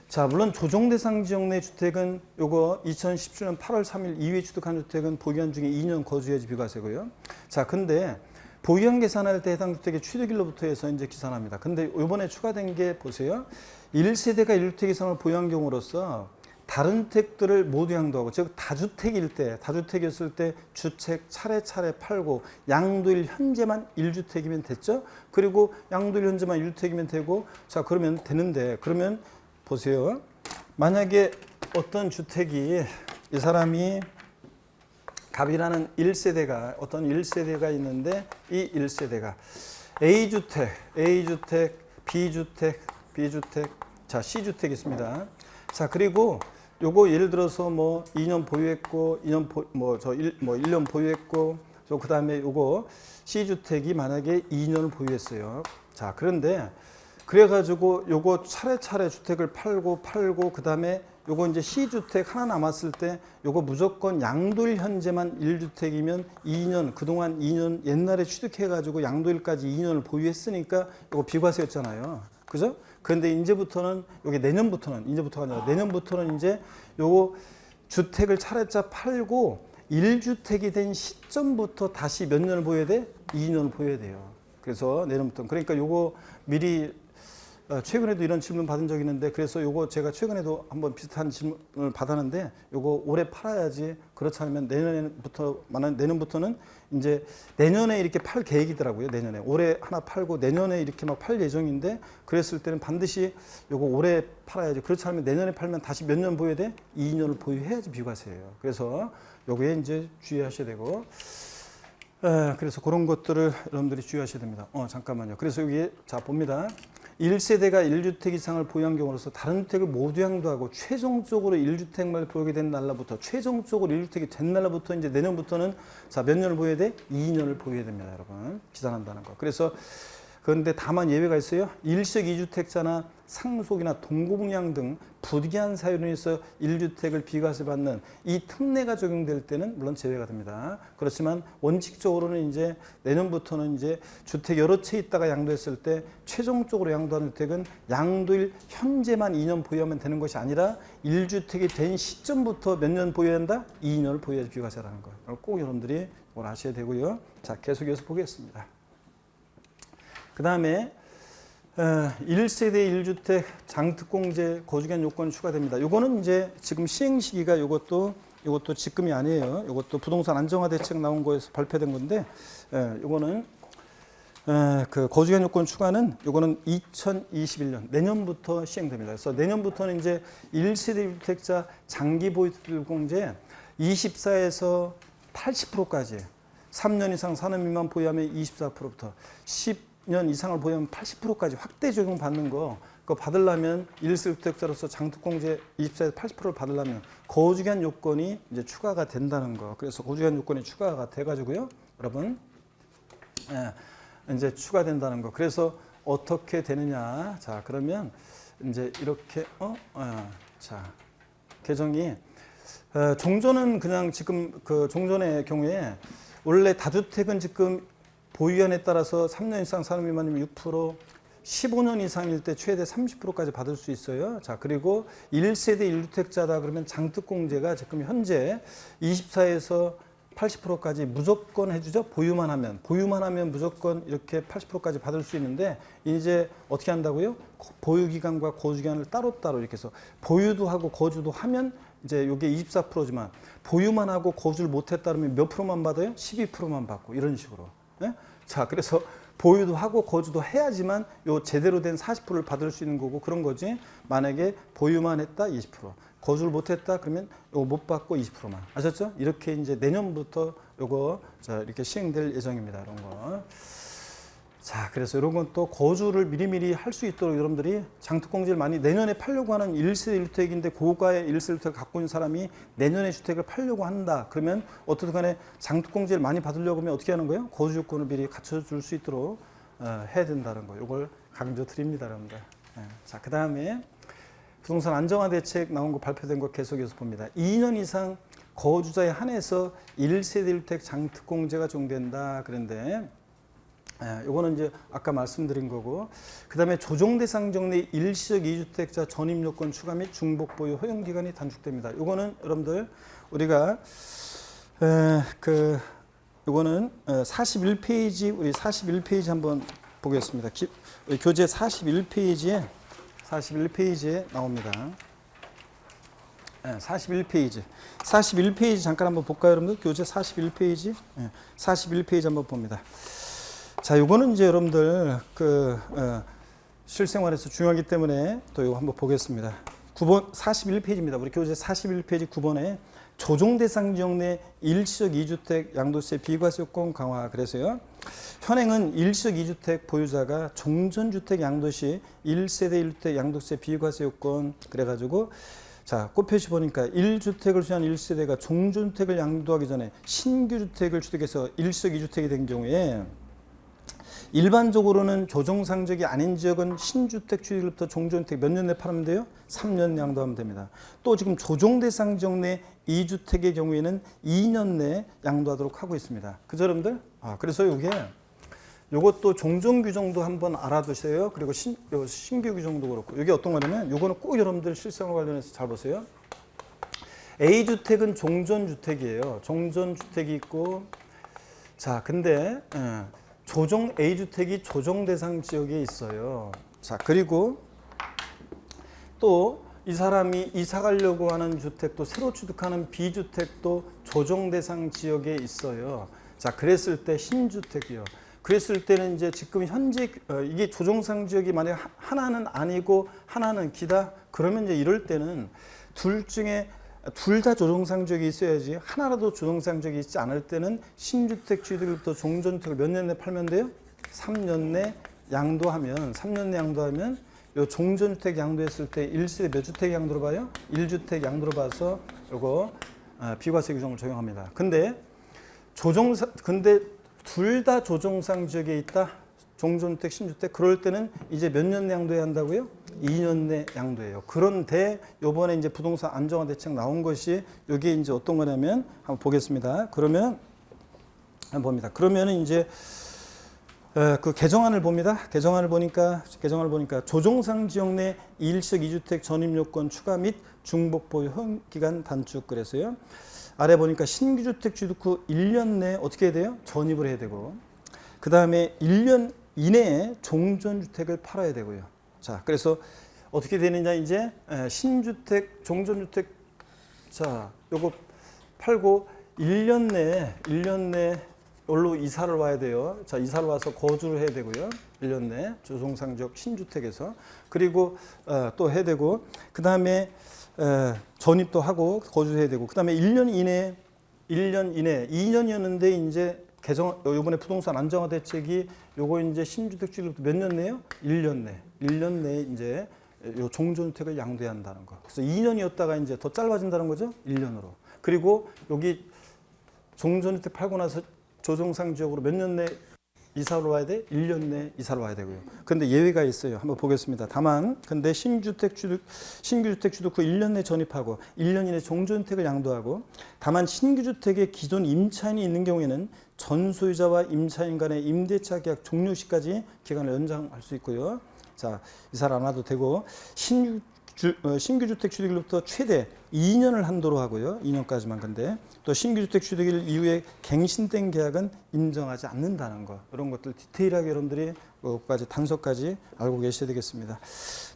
자, 물론 조정 대상 지역 내 주택은 요거 2017년 8월 3일 이후에 취득한 주택은 보유한 중에 2년 거주해야지 비과세고요. 자, 근데 보유한 계산할 때 해당 주택의 취득일로부터 해서 이제 계산합니다. 근데 이번에 추가된 게 보세요. 1세대가 1주택 이상을 보유한 경우로서 다른 주택들을 모두 양도하고, 즉 다주택이었을 때 주택 차례차례 팔고 양도일 현재만 1주택이면 됐죠. 그리고 양도일 현재만 1주택이면 되고, 자, 그러면 되는데, 그러면 보세요. 만약에 어떤 주택이 이 사람이 갑이라는 1세대가 어떤 1세대가 있는데 이 1세대가 A주택, B주택, 자, C주택이 있습니다. 자, 그리고 요거 예를 들어서 뭐 2년 보유했고 1년 보유했고 그다음에 요거 C주택이 만약에 2년을 보유했어요. 자, 그런데 그래가지고 요거 차례차례 주택을 팔고 그다음에 요거 이제 C주택 하나 남았을 때 요거 무조건 양도일 현재만 1주택이면 2년 그동안 2년 옛날에 취득해가지고 양도일까지 2년을 보유했으니까 요거 비과세였잖아요. 그죠? 그런데 이제부터는 여기 이제부터가 아니라 내년부터는 이제 요거 주택을 차례차 팔고 1주택이 된 시점부터 다시 몇 년을 보여야 돼? 2년을 보여야 돼요. 그래서 내년부터 그러니까 요거 미리 최근에도 이런 질문 받은 적이 있는데 그래서 요거 제가 최근에도 한번 비슷한 질문을 받았는데 요거 올해 팔아야지 그렇지 않으면 내년부터는 이제 내년에 이렇게 팔 계획이더라고요. 내년에 올해 하나 팔고 내년에 이렇게 막 팔 예정인데 그랬을 때는 반드시 요거 올해 팔아야지 그렇지 않으면 내년에 팔면 다시 몇 년 보여야 돼? 2년을 보유해야지 비과세예요. 그래서 요거에 이제 주의하셔야 되고 그래서 그런 것들을 여러분들이 주의하셔야 됩니다. 잠깐만요. 그래서 여기 자 봅니다. 1세대가 1주택 이상을 보유한 경우로서 다른 주택을 모두 양도하고 최종적으로 1주택만 보유하게 된 날로부터 최종적으로 1주택이 된 날로부터 이제 내년부터는 자, 몇 년을 보유해야 돼? 2년을 보유해야 됩니다, 여러분. 기산한다는 거. 그래서 그런데 다만 예외가 있어요. 일식 2주택자나 상속이나 동거분양 등 부득이한 사유로 인해서 1주택을 비과세 받는 이 특례가 적용될 때는 물론 제외가 됩니다. 그렇지만 원칙적으로는 이제 내년부터는 이제 주택 여러 채 있다가 양도했을 때 최종적으로 양도하는 주택은 양도일 현재만 2년 보유하면 되는 것이 아니라 1주택이 된 시점부터 몇 년 보유해야 한다? 2년을 보유해야지 비과세라는 거. 꼭 여러분들이 뭘 아셔야 되고요. 자, 계속해서 보겠습니다. 그 다음에 1세대 1주택 장특공제 거주기한 요건이 추가됩니다. 요거는 이제 지금 시행 시기가 요것도 지금이 아니에요. 요것도 부동산 안정화 대책 나온 거에서 발표된 건데 요거는 그 거주기한 요건 추가는 요거는 2021년 내년부터 시행됩니다. 그래서 내년부터는 이제 1세대 주택자 장기 보유공제 24에서 80%까지 3년 이상 4년 미만 보유하면 24%부터 10년 이상을 보유하면 80%까지 확대 적용 받는 거 그거 받으려면 1세대 주택자로서 장특공제 24에서 80%를 받으려면 거주기한 요건이 이제 추가가 된다는 거. 그래서 거주기한 요건이 추가가 돼 가지고요. 여러분 이제 추가된다는 거. 그래서 어떻게 되느냐? 자, 그러면 이제 이렇게 자, 개정이 종전은 그냥 지금 그 종전의 경우에 원래 다주택은 지금 보유연에 따라서 3년 이상 4년 미만이면 6%, 15년 이상일 때 최대 30%까지 받을 수 있어요. 자, 그리고 1세대 1주택자다 그러면 장특공제가 지금 현재 24에서 80%까지 무조건 해주죠. 보유만 하면 무조건 이렇게 80%까지 받을 수 있는데 이제 어떻게 한다고요? 보유기간과 거주기간을 따로따로 이렇게 해서 보유도 하고 거주도 하면 이제 이게 24%지만 보유만 하고 거주를 못했다 그러면 몇 프로만 받아요? 12%만 받고 이런 식으로. 네? 자, 그래서 보유도 하고 거주도 해야지만 요 제대로 된 40%를 받을 수 있는 거고 그런 거지. 만약에 보유만 했다 20%. 거주를 못했다 그러면 요거 못 받고 20%만 아셨죠? 이렇게 이제 내년부터 요거 자 이렇게 시행될 예정입니다. 이런 거. 자, 그래서 이런 건 또 거주를 미리미리 할 수 있도록 여러분들이 장특공제를 많이 내년에 팔려고 하는 1세대 1주택인데 고가의 1세대 1주택을 갖고 있는 사람이 내년에 주택을 팔려고 한다. 그러면 어떻든 간에 장특공제를 많이 받으려고 하면 어떻게 하는 거예요? 거주 요건을 미리 갖춰줄 수 있도록 해야 된다는 거. 이걸 강조드립니다, 여러분들. 자, 그 다음에 부동산 안정화 대책 나온 거 발표된 거 계속해서 봅니다. 2년 이상 거주자에 한해서 1세대 1주택 장특공제가 적용된다. 그런데 요거는 이제 아까 말씀드린 거고 그 다음에 조정 대상 지역 내 일시적 2주택자 전입 요건 추가 및 중복 보유 허용 기간이 단축됩니다. 요거는 여러분들 우리가 요거는 41페이지 우리 41페이지 한번 보겠습니다. 우리 교재 41페이지에 나옵니다. 41페이지. 41페이지 잠깐 한번 볼까요, 여러분들? 교재 41페이지. 41페이지 한번 봅니다. 자, 요거는 이제 여러분들 실생활에서 중요하기 때문에 또 이거 한번 보겠습니다. 9번 41페이지입니다. 우리 교재 41페이지 9번에 조정 대상 지역 내 일시적 2주택 양도세 비과세 요건 강화. 그래서요. 현행은 일시적 2주택 보유자가 종전주택 양도 시 1세대 1주택 양도세 비과세 요건 그래가지고 자, 꽃표시 보니까 1주택을 소유한 1세대가 종전주택을 양도하기 전에 신규 주택을 취득해서 일시적 2주택이 된 경우에 일반적으로는 조정상적이 아닌 지역은 신주택 취득부터 종전주택 몇 년 내 팔면 돼요? 3년 양도하면 됩니다. 또 지금 조정대상 지역 내 2주택의 경우에는 2년 내 양도하도록 하고 있습니다. 그죠, 여러분들? 그래서 요것도 종전 규정도 한번 알아두세요. 그리고 신규 규정도 그렇고. 이게 어떤 거냐면 요거는 꼭 여러분들 실생활 관련해서 잘 보세요. A주택은 종전주택이에요. 종전주택이 있고 자, 근데 조정 A주택이 조정 대상 지역에 있어요. 자, 그리고 또 이 사람이 이사 가려고 하는 주택도 새로 취득하는 B주택도 조정 대상 지역에 있어요. 자, 그랬을 때 신주택이요. 그랬을 때는 이제 지금 현재 이게 조정상 지역이 만약 하나는 아니고 하나는 기다 그러면 이제 이럴 때는 둘 중에 둘 다 조정상 지역이 있어야지 하나라도 조정상 지역이 있지 않을 때는 신주택 취득부터 종전주택을 몇 년 내 팔면 돼요? 3년 내 양도하면 3년 내 양도하면 요 종전주택 양도했을 때 1세대 몇 주택 양도로 봐요? 1주택 양도로 봐서 요거 비과세 규정을 적용합니다. 근데 둘 다 조정상 지역에 있다. 종전주택, 신주택 그럴 때는 이제 몇 년 내 양도해야 한다고요? 2년 내 양도해요. 그런데 요번에 이제 부동산 안정화 대책 나온 것이 이게 이제 어떤 거냐면 한번 보겠습니다. 그러면 한번 봅니다. 그러면은 이제 그 개정안을 봅니다. 개정안을 보니까 조정상 지역 내 일시적 2주택 전입 요건 추가 및 중복 보유 허용 기간 단축 그래서요. 아래 보니까 신규 주택 취득 후 1년 내에 어떻게 해야 돼요? 전입을 해야 되고 그 다음에 1년 이내에 종전주택을 팔아야 되고요. 자, 그래서 어떻게 되느냐 이제 신주택, 종전주택 자, 요거 팔고 1년 내에 여기로 이사를 와야 돼요. 자, 이사를 와서 거주를 해야 되고요. 1년 내 조성상지역 신주택에서. 그리고 또 해야 되고, 그 다음에 전입도 하고 거주해야 되고, 그 다음에 1년 이내, 2년이었는데 이제 요번에 부동산 안정화 대책이 요거 이제 신주택 취득 몇 년 내요? 1년 내. 1년 내에 이제 요 종전주택을 양도해야 한다는 거. 그래서 2년이었다가 이제 더 짧아진다는 거죠? 1년으로. 그리고 여기 종전주택 팔고 나서 조성상 지역으로 몇 년 내 이사를 와야 돼? 1년 내 이사를 와야 되고요. 근데 예외가 있어요. 한번 보겠습니다. 다만 근데 신규 주택 취득 후 1년 내 전입하고 1년 이내 종전주택을 양도하고, 다만 신규 주택에 기존 임차인이 있는 경우에는 전소유자와 임차인 간의 임대차 계약 종료 시까지 기간을 연장할 수 있고요. 자, 이사를 안 와도 되고, 신규 주택 취득일로부터 최대 2년을 한도로 하고요. 2년까지만. 근데 또 신규 주택 취득일 이후에 갱신된 계약은 인정하지 않는다는 거. 이런 것들 디테일하게 여러분들이 그것까지 단서까지 알고 계셔야 되겠습니다.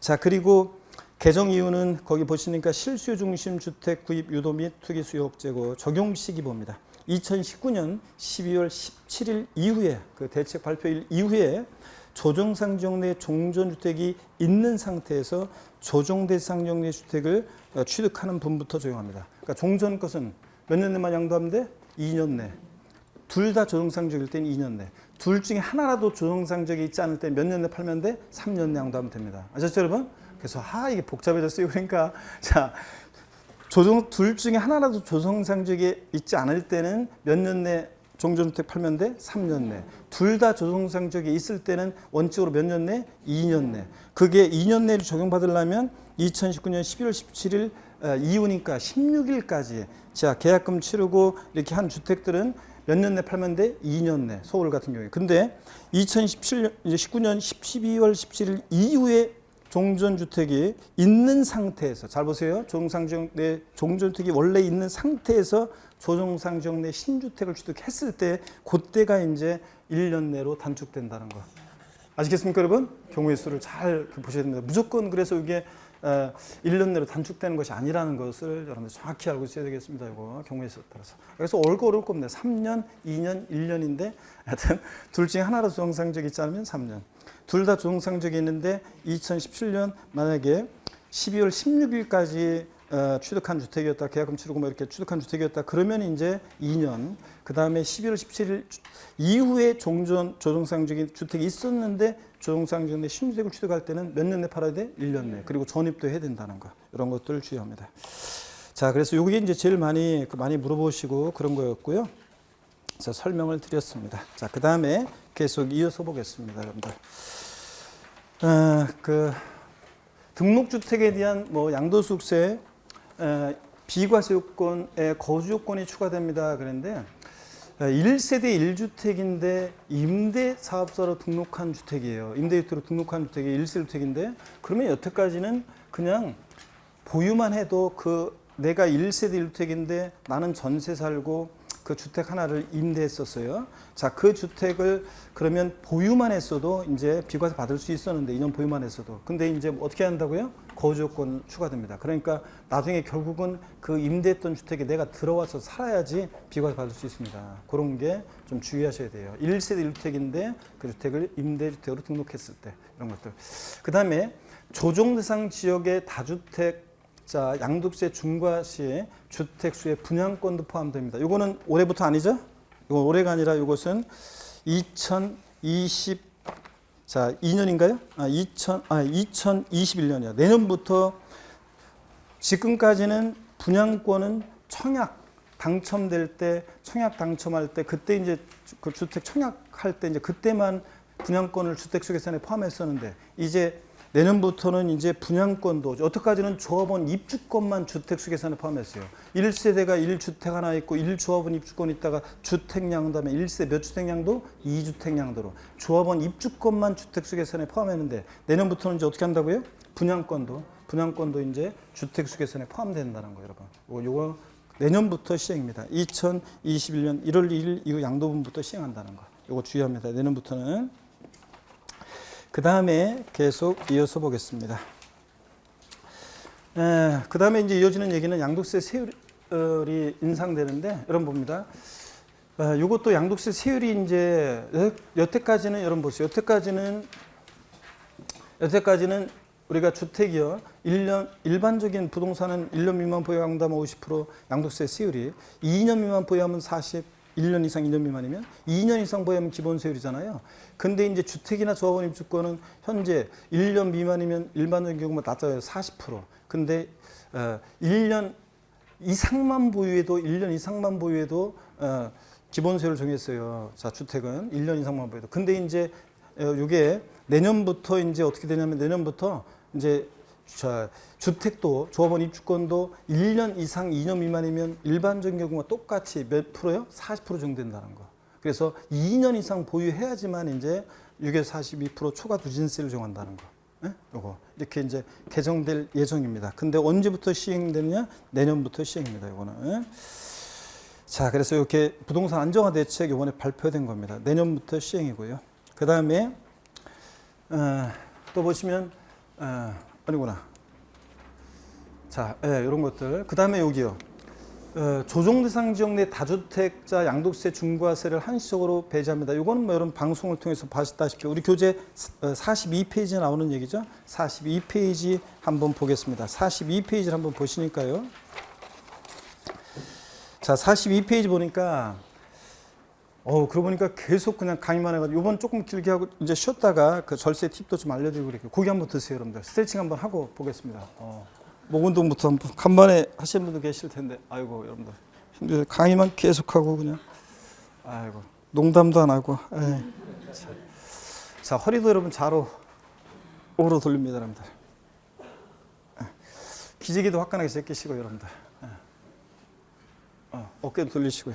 자, 그리고 개정 이유는 거기 보시니까 실수요 중심 주택 구입 유도 및 투기 수요 억제고, 적용 시기봅니다. 2019년 12월 17일 이후에, 그 대책 발표일 이후에 조정상 지역 내 종전주택이 있는 상태에서 조정대상 내 주택을 취득하는 분부터 적용합니다. 그러니까 종전 것은 몇 년 내만 양도하면 돼? 2년 내. 둘 다 조정상 지역일 때는 2년 내. 둘 중에 하나라도 조정상 지역에 있지 않을 때 몇 년 내 팔면 돼? 3년 내 양도하면 됩니다. 아셨죠, 여러분? 그래서 이게 복잡해졌어요. 그러니까 자, 둘 중에 하나라도 조정상 지역에 있지 않을 때는 몇 년 내 종전주택 팔면 돼? 3년 내. 둘 다 조성상 지역에 있을 때는 원칙으로 몇 년 내? 2년 내. 그게 2년 내를 적용받으려면 2019년 11월 17일 이후니까 16일까지 자, 계약금 치르고 이렇게 한 주택들은 몇 년 내 팔면 돼? 2년 내. 서울 같은 경우에. 근데 2019년 12월 17일 이후에 종전주택이 있는 상태에서, 잘 보세요. 조정상지역 내 종전주택이 원래 있는 상태에서 조정상지역 내 신주택을 취득했을 때 그때가 이제 1년 내로 단축된다는 거. 아시겠습니까, 여러분? 경우의 수를 잘 보셔야 됩니다. 무조건 그래서 이게 1년 내로 단축되는 것이 아니라는 것을 여러분들 정확히 알고 있어야 되겠습니다. 이거 경우의 수에 따라서. 그래서 어려울 겁니다. 3년, 2년, 1년인데 하여튼 둘 중에 하나로 조정상지역이 있지 않으면 3년. 둘 다 조정상지역이 있는데 2017년 만약에 12월 16일까지 취득한 주택이었다, 계약금 치르고 뭐 이렇게 취득한 주택이었다, 그러면 이제 2년, 그 다음에 11월 17일 이후에 조정상적인 주택이 있었는데 조정상적 내 신주택을 취득할 때는 몇 년 내 팔아야 돼? 1년 내. 그리고 전입도 해야 된다는 거. 이런 것들을 주의합니다. 자, 그래서 이게 이제 제일 많이 물어보시고 그런 거였고요. 자, 설명을 드렸습니다. 자, 그 다음에 계속 이어서 보겠습니다, 여러분들. 등록주택에 대한 양도소득세 비과세 요건에 거주 요건이 추가됩니다. 그런데 1세대 1주택인데 임대사업자로 등록한 주택이에요. 임대주택으로 등록한 주택이 1세대 주택인데, 그러면 여태까지는 그냥 보유만 해도 내가 1세대 1주택인데 나는 전세 살고 그 주택 하나를 임대했었어요. 자, 그 주택을 그러면 보유만 했어도 이제 비과세 받을 수 있었는데, 2년 보유만 했어도. 근데 이제 어떻게 한다고요? 거주 요건 추가됩니다. 그러니까 나중에 결국은 그 임대했던 주택에 내가 들어와서 살아야지 비과세 받을 수 있습니다. 그런 게 좀 주의하셔야 돼요. 1세대 1주택인데 그 주택을 임대주택으로 등록했을 때, 이런 것들. 그 다음에 조정대상 지역의 다주택 양도세 중과 시에 주택수의 분양권도 포함됩니다. 이거는 올해부터 아니죠? 이건 올해가 아니라 이것은 2년인가요? 2021년이야. 내년부터. 지금까지는 분양권은 당첨할 때 그때 이제 그 주택 청약할 때 이제 그때만 분양권을 주택수계산에 포함했었는데, 이제 내년부터는 이제 분양권도, 여태까지는 조합원 입주권만 주택수계산에 포함했어요. 1세대가 1주택 하나 있고 1조합원 입주권 있다가 주택량, 다음에 1세대 몇 주택량도 2주택량도로 조합원 입주권만 주택수계산에 포함했는데, 내년부터는 이제 어떻게 한다고요? 분양권도 이제 주택수계산에 포함된다는 거예요, 여러분. 요거 내년부터 시행입니다. 2021년 1월 1일 이후 양도분부터 시행한다는 거. 요거 주의합니다. 내년부터는. 그 다음에 계속 이어서 보겠습니다. 그 다음에 이제 이어지는 얘기는 양도세 세율이 인상되는데, 여러분 봅니다. 이것도 양도세 세율이 이제 여태까지는 여러분 보세요. 여태까지는 우리가 주택이요. 1년 일반적인 부동산은 1년 미만 보유한다면 50% 양도세 세율이 2년 미만 보유하면 40, 1년 이상 2년 미만이면 2년 이상 보유하면 기본 세율이잖아요. 근데 이제 주택이나 조합원 입주권은 현재 1년 미만이면 일반적인 경우만 낮아요. 40%. 근데 1년 이상만 보유해도 1년 이상만 보유해도 기본세율을 정했어요. 자, 주택은 1년 이상만 보유해도. 근데 이제 이게 내년부터 이제 어떻게 되냐면 내년부터 이제 주택도 조합원 입주권도 1년 이상 2년 미만이면 일반적인 경우와 똑같이 몇 프로요? 40% 정도 된다는 거. 그래서 2년 이상 보유해야지만 이제 6에서 42% 초과 누진세를 정한다는 거. 예? 요거 이렇게 이제 개정될 예정입니다. 근데 언제부터 시행되느냐? 내년부터 시행입니다. 요거는. 예? 자, 그래서 이렇게 부동산 안정화 대책 이번에 발표된 겁니다. 내년부터 시행이고요. 그 다음에 또 보시면 아니구나. 자, 이런 것들. 그 다음에 여기요. 조정대상 지역 내 다주택자 양도세 중과세를 한시적으로 배제합니다. 이거는 뭐 여러분 방송을 통해서 보셨다시피 우리 교재 42페이지에 나오는 얘기죠. 42페이지 한번 보겠습니다. 42페이지를 한번 보시니까요. 자, 42페이지 보니까 그러고 보니까 계속 그냥 강의만 해가지고 이번 조금 길게 하고 이제 쉬었다가 그 절세 팁도 좀 알려드리고 그럴게요. 고기 한번 드세요, 여러분들. 스트레칭 한번 하고 보겠습니다. 목 운동부터 한번 간만에 하시는 분도 계실 텐데, 아이고 여러분들 힘들어요. 강의만 계속하고 그냥, 아이고 농담도 안 하고. 자, 허리도 여러분 좌로 오로 돌립니다, 여러분들. 기지개도 화끈하게 제끼시고 여러분들. 어깨도 돌리시고요.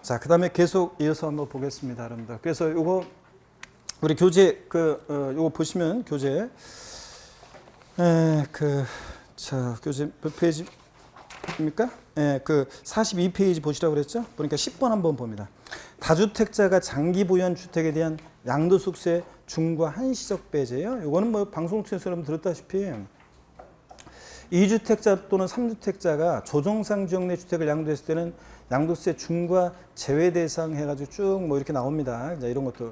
자, 그 다음에 계속 이어서 한번 보겠습니다, 여러분들. 그래서 요거 우리 교재 요거 보시면 교재 자, 교재 몇 페이지입니까? 그 42페이지 보시라고 그랬죠? 보니까 10번 한번 봅니다. 다주택자가 장기 보유한 주택에 대한 양도소득세 중과 한시적 배제예요. 요거는 뭐 방송 통해서 여러분 들었다시피 2주택자 또는 3주택자가 조정상 지역 내 주택을 양도했을 때는 양도세 중과 제외 대상 해가지고 쭉 뭐 이렇게 나옵니다. 이제 이런 것도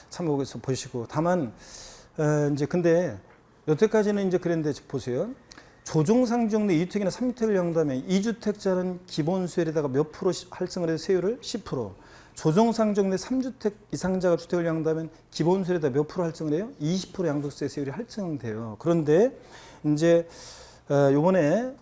참고해서 보시고. 다만 이제 근데 여태까지는 이제 그랬는데 보세요. 조정상 지역 내 2주택이나 3주택을 양도하면 2주택자는 기본세율에다가 몇 프로 할증을 해서 세율을 10%. 조정상 지역 내 3주택 이상자가 주택을 양도하면 기본세율에다 몇 프로 할증을 해요? 20% 양도세 세율이 할증돼요. 그런데 이제 요번에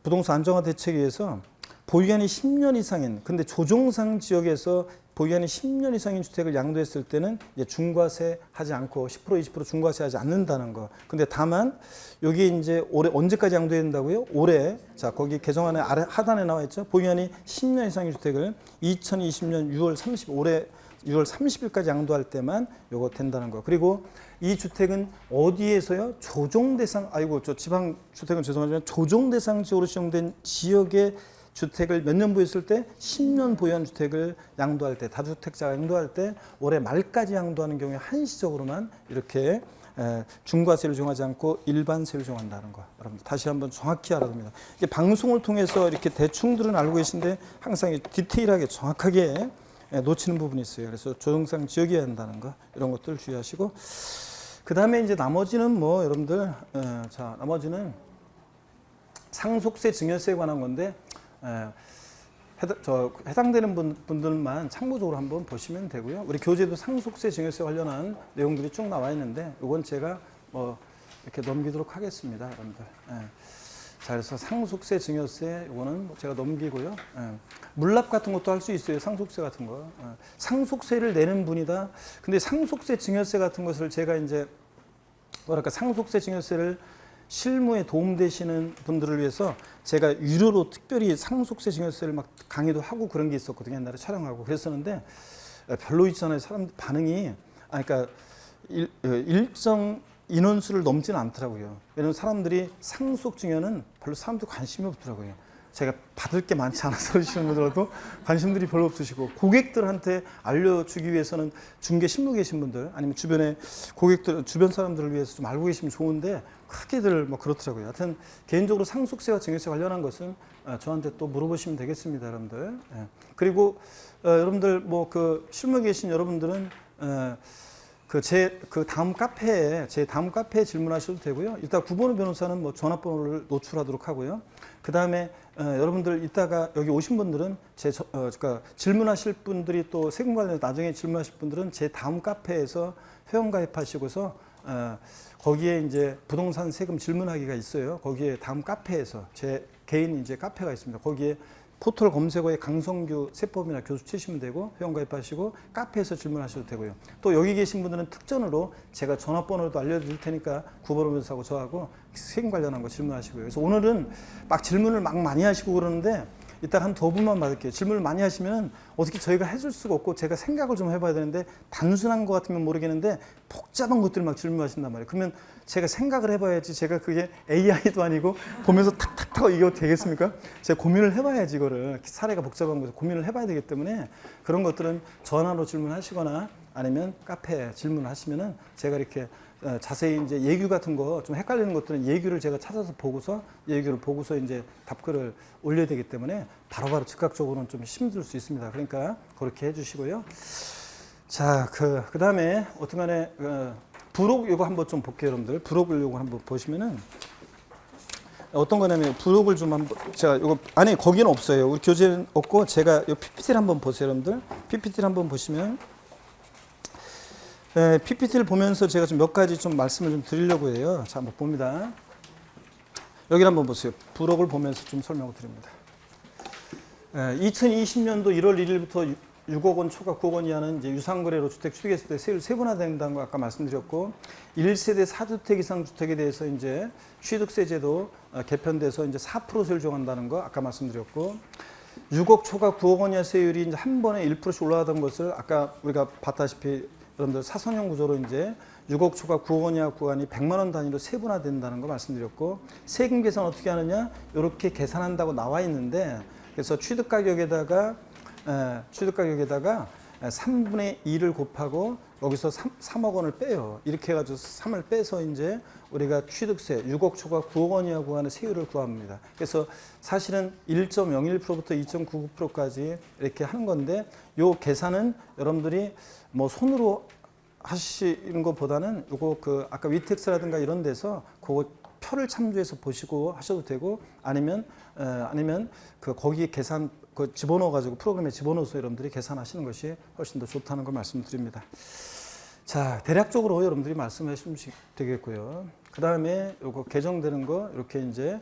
부동산 안정화 대책에 의해서 보유한이 10년 이상인, 근데 조정상 지역에서 보유한이 10년 이상인 주택을 양도했을 때는 이제 중과세 하지 않고 10% 20% 중과세 하지 않는다는 거. 근데 다만 여기 이제 올해 언제까지 양도해야 된다고요? 올해, 자, 거기 개정안에 아래 하단에 나와 있죠. 보유한이 10년 이상인 주택을 2020년 6월 30, 올해 6월 30일까지 양도할 때만 요거 된다는 거. 그리고 이 주택은 어디에서요? 조정대상, 아이고 저 지방 주택은 죄송하지만 조정대상 지역으로 지정된 지역의 주택을 몇 년 보유했을 때 10년 보유한 주택을 양도할 때, 다주택자가 양도할 때 올해 말까지 양도하는 경우에 한시적으로만 이렇게 중과세를 정하지 않고 일반세를 정한다는 거. 여러분 다시 한번 정확히 알아야 됩니다. 이게 방송을 통해서 이렇게 대충들은 알고 계신데 항상 디테일하게 정확하게 놓치는 부분이 있어요. 그래서 조정상 지역이어야 한다는 거, 이런 것들 주의하시고. 그 다음에 이제 나머지는 뭐 여러분들, 자, 나머지는 상속세 증여세에 관한 건데, 해당되는 분들만 참고적으로 한번 보시면 되고요. 우리 교재도 상속세 증여세 관련한 내용들이 쭉 나와 있는데, 이건 제가 뭐 이렇게 넘기도록 하겠습니다, 여러분들. 자, 그래서 상속세 증여세 이거는 제가 넘기고요. 물납 같은 것도 할 수 있어요. 상속세 같은 거. 상속세를 내는 분이다. 근데 상속세 증여세 같은 것을 제가 이제 뭐랄까 상속세 증여세를 실무에 도움되시는 분들을 위해서 제가 유료로 특별히 상속세 증여세를 막 강의도 하고 그런 게 있었거든요. 옛날에 촬영하고 그랬었는데 별로 있잖아요. 사람들 반응이 그러니까 일정 인원수를 넘지는 않더라고요. 왜냐하면 사람들이 상속 증여는 별로 사람들 관심이 없더라고요. 제가 받을 게 많지 않아서 그러시는 분들도 관심들이 별로 없으시고, 고객들한테 알려주기 위해서는 중개 실무 계신 분들 아니면 주변에 고객들, 주변 사람들을 위해서 좀 알고 계시면 좋은데 크게들 뭐 그렇더라고요. 하여튼 개인적으로 상속세와 증여세 관련한 것은 저한테 또 물어보시면 되겠습니다, 여러분들. 예. 그리고 여러분들 뭐 그 실무에 계신 여러분들은 제 다음 카페에 질문하셔도 되고요. 이따 구본우 변호사는 뭐 전화번호를 노출하도록 하고요. 그 다음에 여러분들 이따가 여기 오신 분들은 그러니까 질문하실 분들이 또 세금 관련해서 나중에 질문하실 분들은 제 다음 카페에서 회원 가입하시고서 거기에 이제 부동산 세금 질문하기가 있어요. 거기에 다음 카페에서 제 개인 이제 카페가 있습니다. 거기에 포털 검색어에 강성규 세법이나 교수 치시면 되고 회원 가입하시고 카페에서 질문하셔도 되고요. 또 여기 계신 분들은 특전으로 제가 전화번호도 알려드릴 테니까 구본우 변호사하고 저하고 세금 관련한 거 질문하시고요. 그래서 오늘은 막 질문을 막 많이 하시고 그러는데 이따가 한 두 분만 받을게요. 질문을 많이 하시면 어떻게 저희가 해줄 수가 없고 제가 생각을 좀 해봐야 되는데 단순한 것 같으면 모르겠는데 복잡한 것들 막 질문하신단 말이에요. 그러면 제가 생각을 해봐야지 제가 그게 AI도 아니고 보면서 탁탁탁 이거 되겠습니까? 제가 고민을 해봐야지 이거를 사례가 복잡한 거에서 고민을 해봐야 되기 때문에 그런 것들은 전화로 질문하시거나 아니면 카페에 질문하시면은 제가 이렇게 자세히 이제 예규 같은 거 좀 헷갈리는 것들은 예규를 제가 찾아서 보고서 예규를 보고서 이제 답글을 올려야 되기 때문에 바로바로 즉각적으로는 좀 힘들 수 있습니다. 그러니까 그렇게 해주시고요. 자, 그 다음에 어떤간에 부록 이거 한번 좀 볼게요, 여러분들. 부록을 이거 한번 보시면은 어떤 거냐면 부록을 좀 한번 제가 이거 아니 거기는 없어요. 우리 교재는 없고 제가 이 PPT를 한번 보세요, 여러분들. PPT를 한번 보시면. PPT를 보면서 제가 좀 몇 가지 좀 말씀을 좀 드리려고 해요. 자, 한번 봅니다. 여기를 한번 보세요. 부록을 보면서 좀 설명을 드립니다. 2020년도 1월 1일부터 6억 원 초과 9억 원 이하는 이제 유상거래로 주택 취득했을 때 세율 세분화된다는 거 아까 말씀드렸고, 1세대 4주택 이상 주택에 대해서 이제 취득세 제도 개편돼서 이제 4% 세율 정한다는 거 아까 말씀드렸고, 6억 초과 9억 원 이하 세율이 이제 한 번에 1%씩 올라가던 것을 아까 우리가 봤다시피 여러분들 사선형 구조로 이제 6억 초과 9억 원 이하 구간이 100만 원 단위로 세분화된다는 거 말씀드렸고, 세금 계산 어떻게 하느냐 이렇게 계산한다고 나와 있는데, 그래서 취득 가격에다가 3분의 2를 곱하고 여기서 3억 원을 빼요. 이렇게 해가지고 3을 빼서 이제 우리가 취득세 6억 초과 9억 원 이하 구간의 세율을 구합니다. 그래서 사실은 1.01%부터 2.99%까지 이렇게 하는 건데, 요 계산은 여러분들이 뭐 손으로 하시는 것보다는 요거 그 아까 위텍스라든가 이런 데서 그거 표를 참조해서 보시고 하셔도 되고, 아니면 그 거기에 계산 그 집어넣어 가지고 프로그램에 집어넣어서 여러분들이 계산하시는 것이 훨씬 더 좋다는 걸 말씀드립니다. 자, 대략적으로 여러분들이 말씀해 주시면 되겠고요. 그 다음에 요거 개정되는 거 이렇게 이제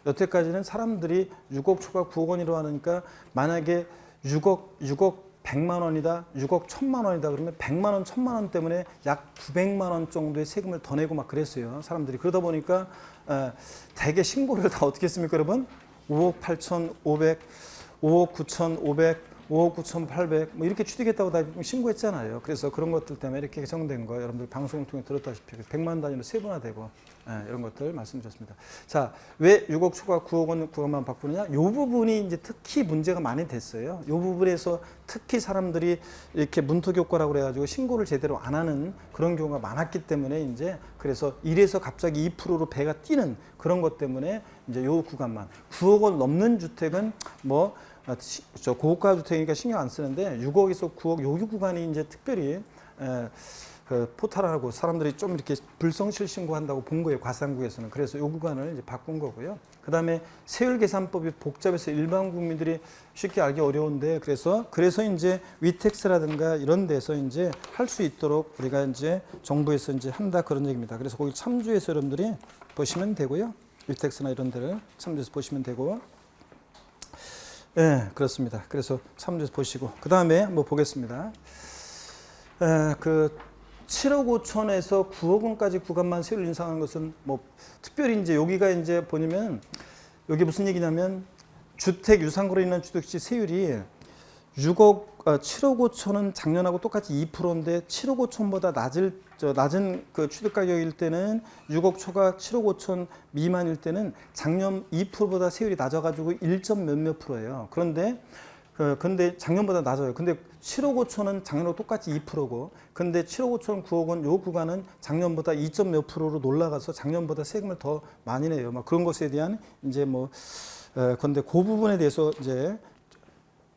여태까지는 사람들이 6억 초과 9억 원이라고 하니까 만약에 6억 100만 원이다, 6억 1000만 원이다 그러면 100만 원, 1000만 원 때문에 약 900만 원 정도의 세금을 더 내고 막 그랬어요, 사람들이. 그러다 보니까 대개 신고를 다 어떻게 했습니까, 여러분? 5억 8,500, 5억 9,500, 5억 9,800 뭐 이렇게 취득했다고 다 신고했잖아요. 그래서 그런 것들 때문에 이렇게 개정된 거 여러분들 방송을 통해 들었다시피 100만 단위로 세분화되고 이런 것들 말씀드렸습니다. 자, 왜 6억 초과 9억 원 구간만 바꾸느냐? 이 부분이 이제 특히 문제가 많이 됐어요. 이 부분에서 특히 사람들이 이렇게 문턱효과라고 그래가지고 신고를 제대로 안 하는 그런 경우가 많았기 때문에 이제 그래서 1에서 갑자기 2%로 배가 뛰는 그런 것 때문에 이제 요 구간만 9억 원 넘는 주택은 뭐 저 고가 주택이니까 신경 안 쓰는데 6억에서 9억 요 구간이 이제 특별히 그 포탈하고 사람들이 좀 이렇게 불성실 신고한다고 본 거예요, 과세당국에서는. 그래서 요 구간을 이제 바꾼 거고요. 그 다음에 세율 계산법이 복잡해서 일반 국민들이 쉽게 알기 어려운데 그래서 이제 위텍스라든가 이런 데서 이제 할 수 있도록 우리가 이제 정부에서 이제 한다 그런 얘기입니다. 그래서 거기 참조해서 여러분들이 보시면 되고요. 위텍스나 이런 데를 참조해서 보시면 되고. 네, 그렇습니다. 그래서 참조해서 보시고 그 다음에 한번 보겠습니다. 그 7억 5천에서 9억 원까지 구간만 세율 인상한 것은 뭐 특별히 이제 여기가 이제 보시면 여기 무슨 얘기냐면 주택 유상거래 있는 주택시 세율이 7억 5천은 작년하고 똑같이 2%인데 7억 5천보다 낮은 그 취득 가격일 때는 6억 초과 7억 5천 미만일 때는 작년 2%보다 세율이 낮아가지고 1점 몇몇 프로예요. 근데 작년보다 낮아요. 근데 7억 5천은 작년하고 똑같이 2%고, 근데 7억 5천 9억은 요 구간은 작년보다 2점 몇 프로로 올라가서 작년보다 세금을 더 많이 내요. 막 그런 것에 대한 이제 근데 그 부분에 대해서 이제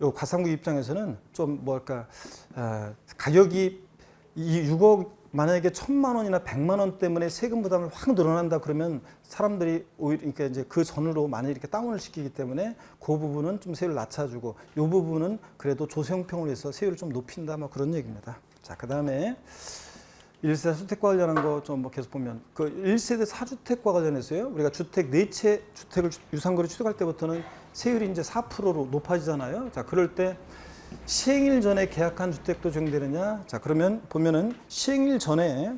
요 가상국 입장에서는 좀 뭐랄까 가격이 이 6억 만약에 1,000만 원이나 100만 원 때문에 세금 부담을 확 늘어난다 그러면 사람들이 오히려 그러니까 이제 그 전으로 많이 이렇게 다운을 시키기 때문에 그 부분은 좀 세율을 낮춰주고 요 부분은 그래도 조세형평을 위해서 세율을 좀 높인다 뭐 그런 얘기입니다. 자, 그다음에 1세대 주택과 관련한 거 좀 계속 보면 그 1세대 4주택과 관련해서요. 우리가 주택 네채 주택을 유상거래 취득할 때부터는 세율이 이제 4%로 높아지잖아요. 자, 그럴 때 시행일 전에 계약한 주택도 적용되느냐? 자, 그러면 보면은 시행일 전에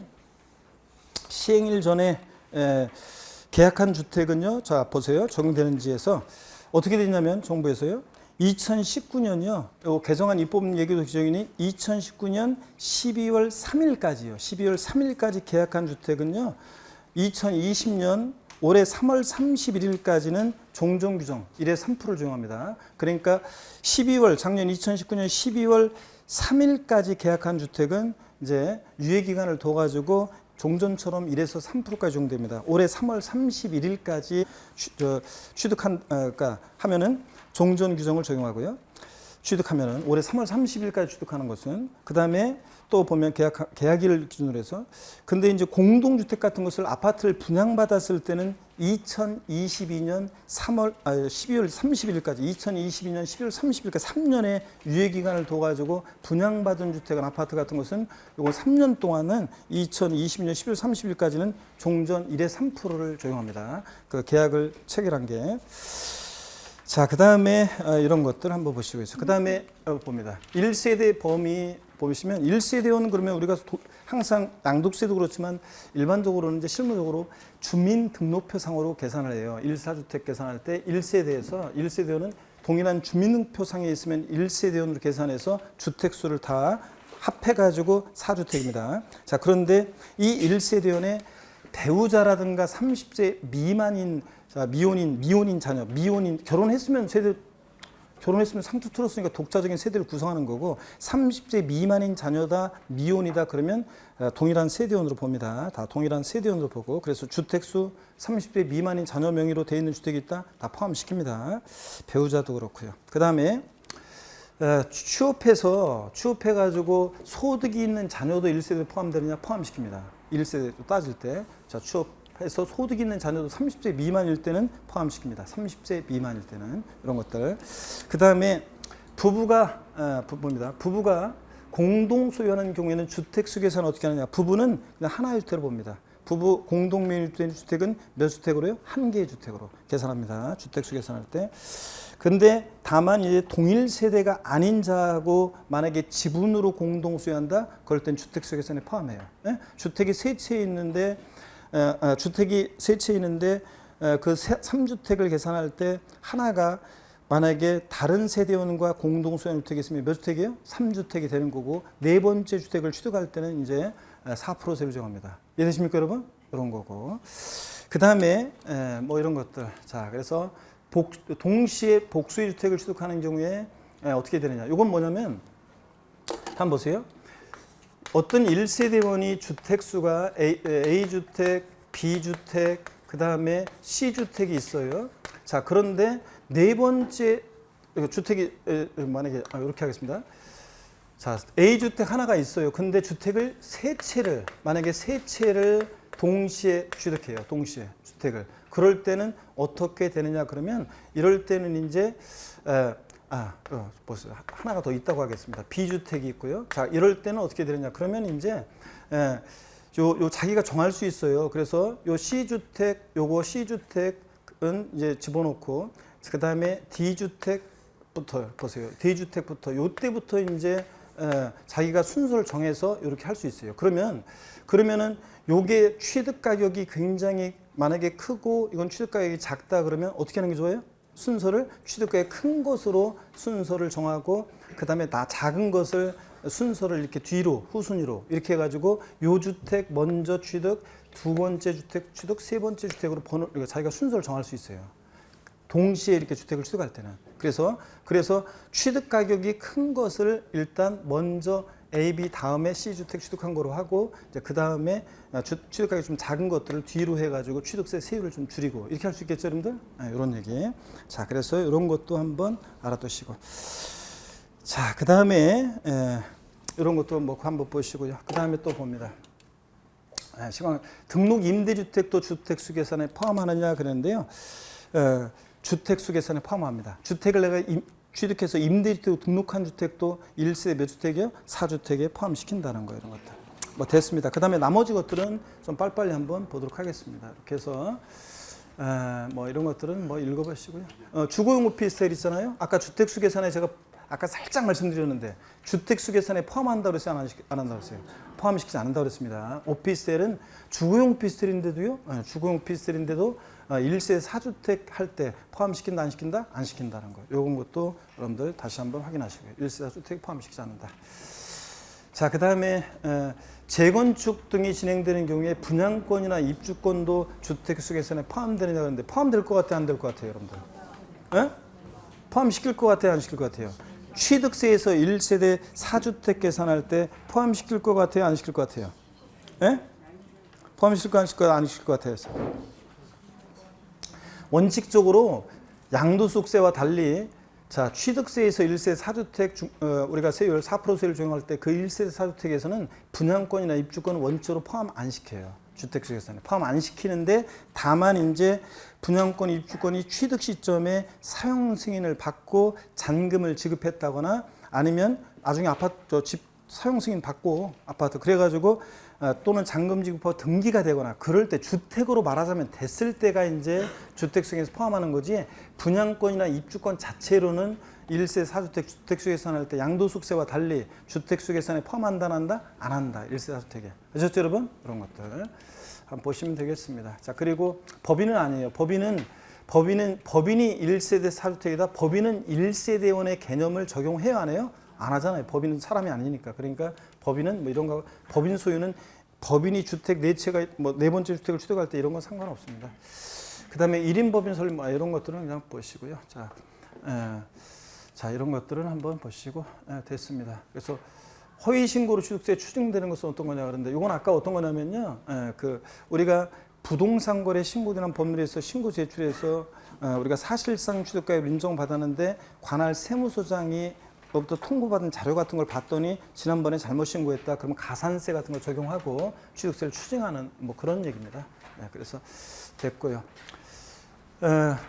계약한 주택은요. 자, 보세요. 적용되는지에서 어떻게 되냐면 정부에서요. 2019년이요. 요 개정안 입법 예규도 규정이니 2019년 12월 3일까지요. 12월 3일까지 계약한 주택은요. 2020년 올해 3월 31일까지는 종전 규정 1에 3%를 적용합니다. 그러니까 작년 2019년 12월 3일까지 계약한 주택은 이제 유예 기간을 둬 가지고 종전처럼 1에서 3%까지 적용됩니다. 올해 3월 31일까지 하면은 종전 규정을 적용하고요. 취득하면은 올해 3월 30일까지 취득하는 것은 그다음에 또 보면 계약일을 기준으로 해서 근데 이제 공동주택 같은 것을 아파트를 분양받았을 때는 2022년 12월 30일까지 2022년 12월 30일까지 3년의 유예 기간을 둬 가지고 분양받은 주택은 아파트 같은 것은 요거 3년 동안은 2020년 12월 30일까지는 종전 1에 3%를 적용합니다. 그 계약을 체결한 게. 자, 그 다음에 이런 것들 한번 보시고 있어요. 그 다음에 봅니다. 1세대 범위 보시면 1세대원 그러면 우리가 항상 양도세도 그렇지만 일반적으로는 이제 실무적으로 주민등록표상으로 계산을 해요. 1사주택 계산할 때 1세대원은 동일한 주민등록표상에 있으면 1세대원으로 계산해서 주택수를 다 합해가지고 4주택입니다. 자, 그런데 이 1세대원의 배우자라든가 30세 미만인 미혼인 자녀, 결혼했으면 상투 틀었으니까 독자적인 세대를 구성하는 거고 30세 미만인 자녀다 미혼이다 그러면 동일한 세대원으로 봅니다. 다 동일한 세대원으로 보고 그래서 주택수 30세 미만인 자녀 명의로 되어 있는 주택이 있다 다 포함시킵니다. 배우자도 그렇고요. 그 다음에 취업해가지고 소득이 있는 자녀도 1세대에 포함되느냐 포함시킵니다. 1세대 따질 때 자, 취업해서 소득이 있는 자녀도 30세 미만일 때는 포함시킵니다. 30세 미만일 때는 이런 것들. 그 다음에 부부가 공동 소유하는 경우에는 주택수 계산을 어떻게 하느냐. 부부는 그냥 하나의 주택으로 봅니다. 부부 공동 명의된 주택은 몇 주택으로요? 한 개의 주택으로 계산합니다. 주택수 계산할 때. 근데 다만 이제 동일 세대가 아닌 자하고 만약에 지분으로 공동 소유한다, 그럴 땐 주택수 계산에 포함해요. 주택이 세 채 있는데 그 3주택을 계산할 때 하나가 만약에 다른 세대원과 공동 소유한 주택이 있으면 몇 주택이에요? 3주택이 되는 거고 네 번째 주택을 취득할 때는 이제 4% 세율을 정합니다. 이해되십니까, 여러분? 이런 거고. 그 다음에 뭐 이런 것들. 자, 그래서 동시에 복수의 주택을 취득하는 경우에 어떻게 되느냐. 이건 뭐냐면 한번 보세요. 어떤 1세대원이 주택수가 A주택, B주택, 그 다음에 C주택이 있어요. 자, 그런데 네 번째 주택이 만약에 이렇게 하겠습니다. 자, A주택 하나가 있어요. 근데 주택을 만약에 세 채를 동시에 취득해요. 동시에 주택을. 그럴 때는 어떻게 되느냐 그러면 이럴 때는 이제 보세요. 하나가 더 있다고 하겠습니다. B주택이 있고요. 자, 이럴 때는 어떻게 되느냐 그러면 이제 요 자기가 정할 수 있어요. 그래서 요 C주택은 이제 집어넣고 그 다음에 D주택부터 보세요. D주택부터 요때부터 이제 자기가 순서를 정해서 이렇게 할 수 있어요. 그러면은 요게 취득 가격이 굉장히 만약에 크고 이건 취득 가격이 작다 그러면 어떻게 하는 게 좋아요? 순서를 취득가액 큰 것으로 순서를 정하고 그다음에 작은 것을 순서를 이렇게 뒤로 후순위로 이렇게 해가지고 요 주택 먼저 취득, 두 번째 주택 취득, 세 번째 주택으로 번호 자기가 순서를 정할 수 있어요. 동시에 이렇게 주택을 취득할 때는. 그래서 취득 가격이 큰 것을 일단 먼저 A, B 다음에 C 주택 취득한 거로 하고 이제 그 다음에 취득 가격이 좀 작은 것들을 뒤로 해가지고 취득세 세율을 좀 줄이고 이렇게 할 수 있겠죠, 여러분들? 이런 얘기. 자, 그래서 이런 것도 한번 알아두시고. 자, 그 다음에 이런 것도 뭐 한번 보시고요. 그 다음에 또 봅니다. 시간 등록 임대주택도 주택수 계산에 포함하느냐 그랬는데요. 주택수 계산에 포함합니다. 주택을 내가 취득해서 임대주택으로 등록한 주택도 1세대 몇 주택이요? 4주택에 포함시킨다는 거예요. 이런 것들. 뭐 됐습니다. 그 다음에 나머지 것들은 좀 빨리빨리 한번 보도록 하겠습니다. 이렇게 해서 뭐 이런 것들은 뭐 읽어보시고요. 주거용 오피스텔 있잖아요. 아까 주택수 계산에 제가 아까 살짝 말씀드렸는데 주택수 계산에 포함한다고 그랬어요? 안 한다고 그랬어요? 포함시키지 않는다고 그랬습니다. 오피스텔은 주거용 오피스텔인데도요. 주거용 오피스텔인데도 1세 4주택 할 때 포함시킨다 안 시킨다? 안 시킨다는 거예요. 요건 것도 여러분들 다시 한번 확인하시고요. 1세 4주택 포함시키지 않는다. 자, 그 다음에 재건축 등이 진행되는 경우에 분양권이나 입주권도 주택수 계산에 포함되느냐 그러는데 포함될 것 같아요? 안 될 것 같아요? 여러분들? 포함시킬 것 같아요? 안 시킬 것 같아요? 취득세에서 1세대 4주택 계산할 때 포함시킬 것 같아요? 안 시킬 것 같아요? 포함시킬 것, 안 시킬 것 같아요? 원칙적으로 양도소득세와 달리 자, 취득세에서 1세 4주택 우리가 세율 4% 세율 적용할 때 그 1세 4주택에서는 분양권이나 입주권은 원칙적으로 포함 안 시켜요. 주택수 계산에 포함 안 시키는데 다만 이제 분양권, 입주권이 취득 시점에 사용 승인을 받고 잔금을 지급했다거나 아니면 나중에 아파트 집 사용 승인 받고 아파트 그래가지고 또는 잔금 지급하고 등기가 되거나 그럴 때 주택으로 말하자면 됐을 때가 이제 주택수에서 포함하는 거지 분양권이나 입주권 자체로는 1세 4주택 주택수 계산할 때 양도소득세와 달리 주택수 계산에 포함한다 안 한다? 안 한다. 1세 4주택에. 아셨죠 여러분? 이런 것들 한번 보시면 되겠습니다. 자, 그리고 법인은 아니에요. 법인이 1세대 4주택이다. 법인은 1세대원의 개념을 적용해요 안 해요? 안 하잖아요. 법인은 사람이 아니니까. 그러니까 법인은 뭐 이런 거 법인 소유는 법인이 주택 네 채가 뭐 네 번째 주택을 취득할 때 이런 건 상관없습니다. 그다음에 1인 법인 설립 이런 것들은 그냥 보시고요. 자, 이런 것들은 한번 보시고 됐습니다. 그래서 허위 신고로 취득세 추징되는 것은 어떤 거냐 그런데 이건 아까 어떤 거냐면요. 그 우리가 부동산 거래 신고되는 법률에서 신고 제출해서 우리가 사실상 취득가액을 인정받았는데 관할 세무서장이 로부터 통보받은 자료 같은 걸 봤더니 지난번에 잘못 신고했다. 그러면 가산세 같은 걸 적용하고 취득세를 추징하는 뭐 그런 얘기입니다. 그래서 됐고요.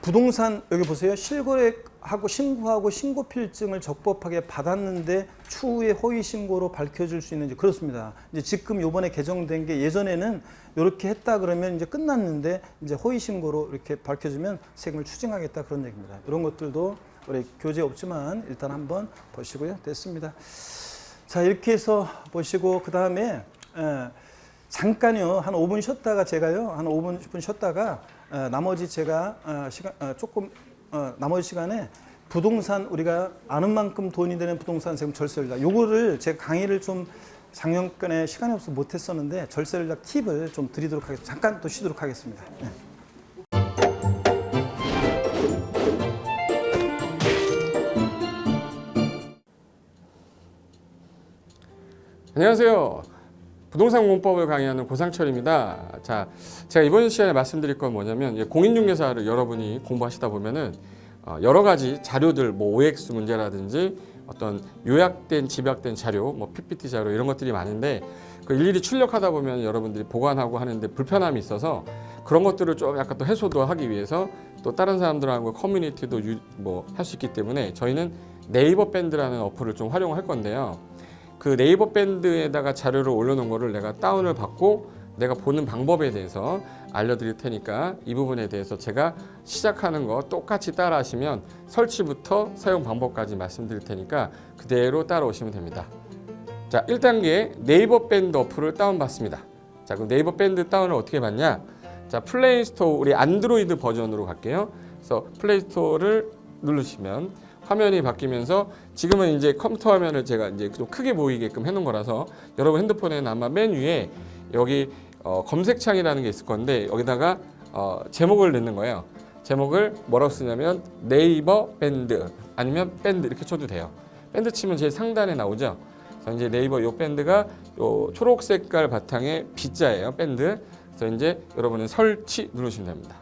부동산 여기 보세요. 실거래하고 신고하고 신고필증을 적법하게 받았는데 추후에 허위 신고로 밝혀질 수 있는지 그렇습니다. 이제 지금 요번에 개정된 게 예전에는 이렇게 했다 그러면 이제 끝났는데 이제 허위 신고로 이렇게 밝혀지면 세금을 추징하겠다 그런 얘기입니다. 이런 것들도 우리 교재 없지만 일단 한번 보시고요. 됐습니다. 자, 이렇게 해서 보시고 그 다음에 잠깐요 한 5분 쉬었다가 제가요 한 5분 10분 쉬었다가 나머지 제가 나머지 시간에 부동산 우리가 아는 만큼 돈이 되는 부동산 세금 절세 전략 요거를 제가 강의를 좀 작년간에 시간이 없어서 못했었는데 절세 전략 팁을 좀 드리도록 하겠습니다. 잠깐 또 쉬도록 하겠습니다. 안녕하세요. 부동산 공법을 강의하는 고상철입니다. 자, 제가 이번 시간에 말씀드릴 건 뭐냐면 공인중개사를 여러분이 공부하시다 보면은 여러 가지 자료들, 뭐 OX 문제라든지 어떤 요약된 집약된 자료, 뭐 PPT 자료 이런 것들이 많은데 그 일일이 출력하다 보면 여러분들이 보관하고 하는데 불편함이 있어서 그런 것들을 좀 약간 또 해소도 하기 위해서 또 다른 사람들하고 커뮤니티도 뭐 할 수 있기 때문에 저희는 네이버 밴드라는 어플을 좀 활용할 건데요. 그 네이버 밴드에다가 자료를 올려놓은 거를 내가 다운을 받고 내가 보는 방법에 대해서 알려드릴 테니까 이 부분에 대해서 제가 시작하는 거 똑같이 따라 하시면 설치부터 사용 방법까지 말씀드릴 테니까 그대로 따라오시면 됩니다. 자, 1단계 네이버 밴드 어플을 다운받습니다. 자, 그럼 네이버 밴드 다운을 어떻게 받냐? 자, 플레이 스토어 우리 안드로이드 버전으로 갈게요. 그래서 플레이스토어를 누르시면 화면이 바뀌면서 지금은 이제 컴퓨터 화면을 제가 이제 좀 크게 보이게끔 해놓은 거라서 여러분 핸드폰에는 아마 맨 위에 여기 검색창이라는 게 있을 건데 여기다가 제목을 넣는 거예요. 제목을 뭐라고 쓰냐면 네이버 밴드 아니면 밴드 이렇게 쳐도 돼요. 밴드 치면 제일 상단에 나오죠. 그래서 이제 네이버 요 밴드가 요 초록 색깔 바탕에 B자예요. 밴드. 그래서 이제 여러분은 설치 누르시면 됩니다.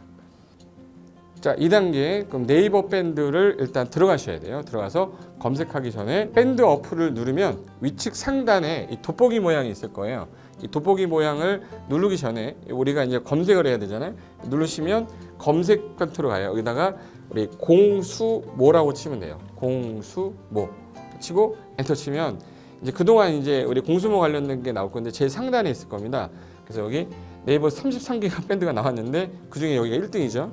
자, 2단계 그럼 네이버 밴드를 일단 들어가셔야 돼요. 들어가서 검색하기 전에 밴드 어플을 누르면 위측 상단에 이 돋보기 모양이 있을 거예요. 이 돋보기 모양을 누르기 전에 우리가 이제 검색을 해야 되잖아요. 누르시면 검색 컨트롤 가요. 여기다가 우리 공수모라고 치면 돼요. 공수모 치고 엔터 치면 이제 그동안 이제 우리 공수모 관련된 게 나올 건데 제일 상단에 있을 겁니다. 그래서 여기 네이버 33개가 밴드가 나왔는데 그 중에 여기가 1등이죠.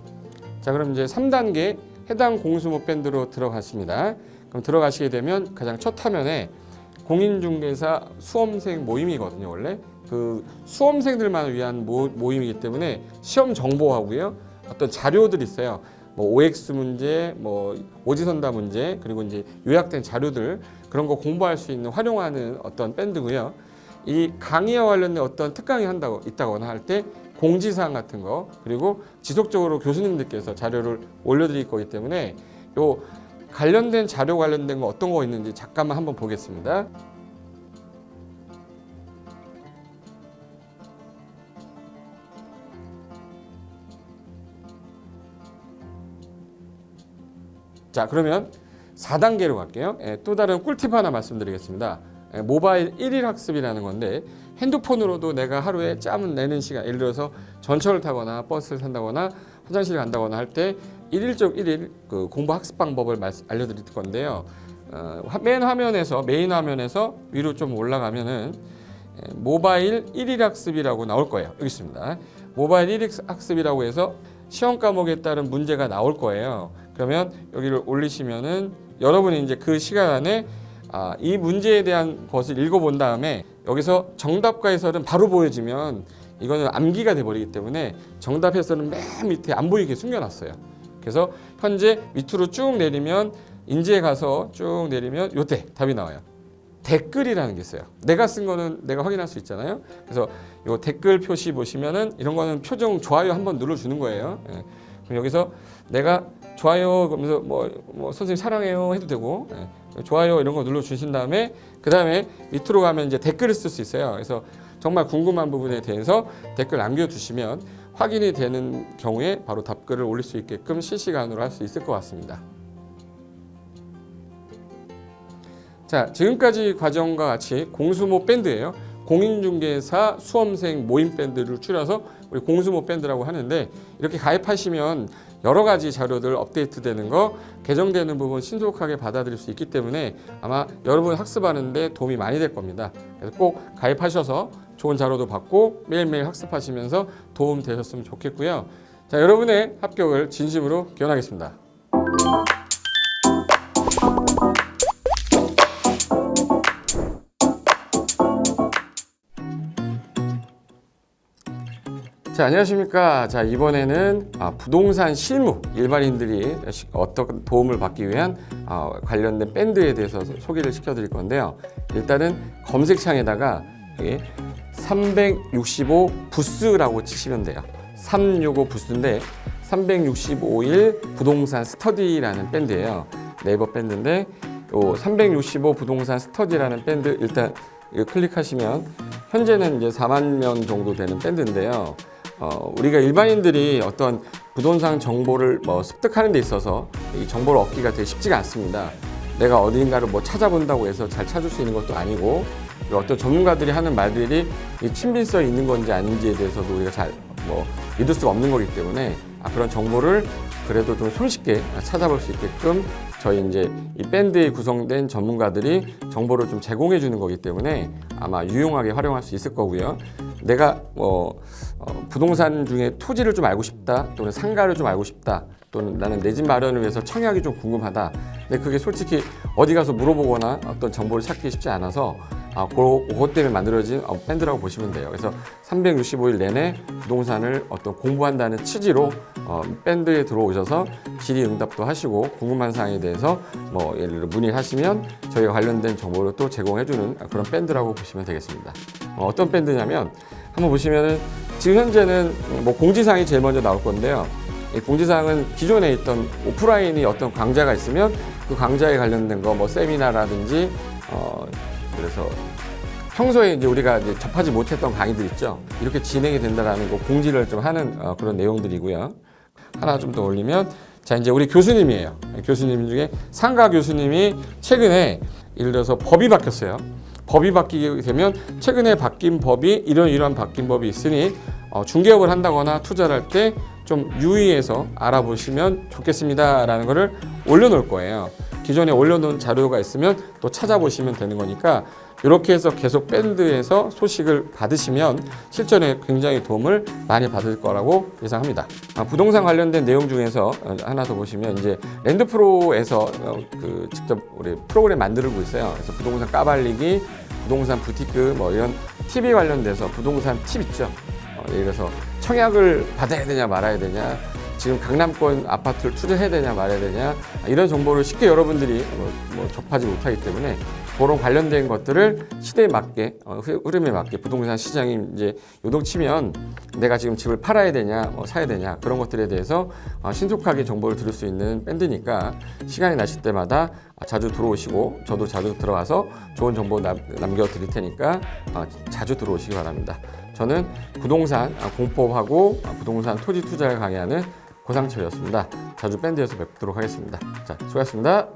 자, 그럼 이제 3단계 해당 공수모 밴드로 들어갔습니다. 그럼 들어가시게 되면 가장 첫 화면에 공인중개사 수험생 모임이거든요. 원래 그 수험생들만 위한 모임이기 때문에 시험 정보하고요. 어떤 자료들이 있어요. 뭐 OX 문제, 뭐 오지선다 문제, 그리고 이제 요약된 자료들 그런 거 공부할 수 있는 활용하는 어떤 밴드고요. 이 강의와 관련된 어떤 특강이 있다거나 할 때 공지사항 같은 거 그리고 지속적으로 교수님들께서 자료를 올려드릴 거기 때문에 요 관련된 자료 관련된 거 어떤 거 있는지 잠깐만 한번 보겠습니다. 자, 그러면 4단계로 갈게요. 또 다른 꿀팁 하나 말씀드리겠습니다. 모바일 1일 학습이라는 건데 핸드폰으로도 내가 하루에 짬을 내는 시간, 예를 들어서 전철을 타거나 버스를 탄다거나 화장실을 간다거나 할 때 1일 그 공부 학습 방법을 알려드릴 건데요. 메인 화면에서 위로 좀 올라가면은 모바일 1일 학습이라고 나올 거예요. 여기 있습니다. 모바일 1일 학습이라고 해서 시험 과목에 따른 문제가 나올 거예요. 그러면 여기를 올리시면은 여러분이 이제 그 시간 안에 이 문제에 대한 것을 읽어본 다음에 여기서 정답과 해설은 바로 보여지면 이거는 암기가 돼버리기 때문에 정답 해설은 맨 밑에 안 보이게 숨겨놨어요. 그래서 현재 밑으로 쭉 내리면 인지에 가서 쭉 내리면 요때 답이 나와요. 댓글이라는 게 있어요. 내가 쓴 거는 내가 확인할 수 있잖아요. 그래서 요 댓글 표시 보시면은 이런 거는 표정 좋아요 한번 눌러주는 거예요. 그럼 여기서 내가 좋아요 그러면서 뭐 선생님 사랑해요 해도 되고 좋아요 이런 거 눌러주신 다음에 그 다음에 밑으로 가면 이제 댓글을 쓸 수 있어요. 그래서 정말 궁금한 부분에 대해서 댓글 남겨주시면 확인이 되는 경우에 바로 답글을 올릴 수 있게끔 실시간으로 할 수 있을 것 같습니다. 자, 지금까지 과정과 같이 공수모 밴드예요. 공인중개사 수험생 모임 밴드를 줄여서 우리 공수모 밴드라고 하는데 이렇게 가입하시면 여러 가지 자료들 업데이트되는 거 개정되는 부분 신속하게 받아들일 수 있기 때문에 아마 여러분 학습하는데 도움이 많이 될 겁니다. 그래서 꼭 가입하셔서 좋은 자료도 받고 매일매일 학습하시면서 도움 되셨으면 좋겠고요. 자, 여러분의 합격을 진심으로 기원하겠습니다. 자, 안녕하십니까. 자, 이번에는 부동산 실무 일반인들이 어떤 도움을 받기 위한 관련된 밴드에 대해서 소개를 시켜드릴 건데요. 일단은 검색창에다가 365 부스라고 치시면 돼요. 365 부스인데 365일 부동산 스터디라는 밴드예요. 네이버 밴드인데 요 365 부동산 스터디라는 밴드 일단 이거 클릭하시면 현재는 이제 4만 명 정도 되는 밴드인데요. 우리가 일반인들이 어떤 부동산 정보를 습득하는 데 있어서 이 정보를 얻기가 되게 쉽지가 않습니다. 내가 어딘가를 찾아본다고 해서 잘 찾을 수 있는 것도 아니고 어떤 전문가들이 하는 말들이 이 친밀성이 있는 건지 아닌지에 대해서도 우리가 잘 믿을 수가 없는 거기 때문에 그런 정보를 그래도 좀 손쉽게 찾아볼 수 있게끔 저희 이제 이 밴드에 구성된 전문가들이 정보를 좀 제공해 주는 거기 때문에 아마 유용하게 활용할 수 있을 거고요. 내가 부동산 중에 토지를 좀 알고 싶다 또는 상가를 좀 알고 싶다 또는 나는 내 집 마련을 위해서 청약이 좀 궁금하다. 근데 그게 솔직히 어디 가서 물어보거나 어떤 정보를 찾기 쉽지 않아서 그것 때문에 만들어진 밴드라고 보시면 돼요. 그래서 365일 내내 부동산을 어떤 공부한다는 취지로 밴드에 들어오셔서 질의응답도 하시고 궁금한 사항에 대해서 뭐 예를 들어 문의를 하시면 저희가 관련된 정보를 또 제공해주는 그런 밴드라고 보시면 되겠습니다. 어떤 밴드냐면 한번 보시면은 지금 현재는 뭐 공지사항이 제일 먼저 나올 건데요. 이 공지사항은 기존에 있던 오프라인이 어떤 강좌가 있으면 그 강좌에 관련된 거 뭐 세미나라든지 그래서 평소에 이제 우리가 이제 접하지 못했던 강의들 있죠. 이렇게 진행이 된다라는 거 공지를 좀 하는 그런 내용들이고요. 하나 좀 더 올리면 자 이제 우리 교수님이에요. 교수님 중에 상가 교수님이 최근에 예를 들어서 법이 바뀌었어요. 법이 바뀌게 되면 최근에 바뀐 법이 이러한 바뀐 법이 있으니 중개업을 한다거나 투자를 할 때 좀 유의해서 알아보시면 좋겠습니다라는 거를 올려놓을 거예요. 기존에 올려놓은 자료가 있으면 또 찾아보시면 되는 거니까 이렇게 해서 계속 밴드에서 소식을 받으시면 실전에 굉장히 도움을 많이 받을 거라고 예상합니다. 부동산 관련된 내용 중에서 하나 더 보시면 이제 랜드프로에서 그 직접 우리 프로그램 만들고 있어요. 그래서 부동산 까발리기, 부동산 부티크 뭐 이런 팁이 관련돼서 부동산 팁 있죠. 예를 들어서 청약을 받아야 되냐 말아야 되냐, 지금 강남권 아파트를 투자해야 되냐 말아야 되냐, 이런 정보를 쉽게 여러분들이 뭐 접하지 못하기 때문에 그런 관련된 것들을 시대에 맞게 흐름에 맞게 부동산 시장이 이제 요동치면 내가 지금 집을 팔아야 되냐 뭐 사야 되냐 그런 것들에 대해서 신속하게 정보를 들을 수 있는 밴드니까 시간이 나실 때마다 자주 들어오시고 저도 자주 들어와서 좋은 정보 남겨드릴 테니까 자주 들어오시기 바랍니다. 저는 부동산 공법하고 부동산 토지 투자를 강의하는 고상철이었습니다. 자주 밴드에서 뵙도록 하겠습니다. 자, 수고하셨습니다.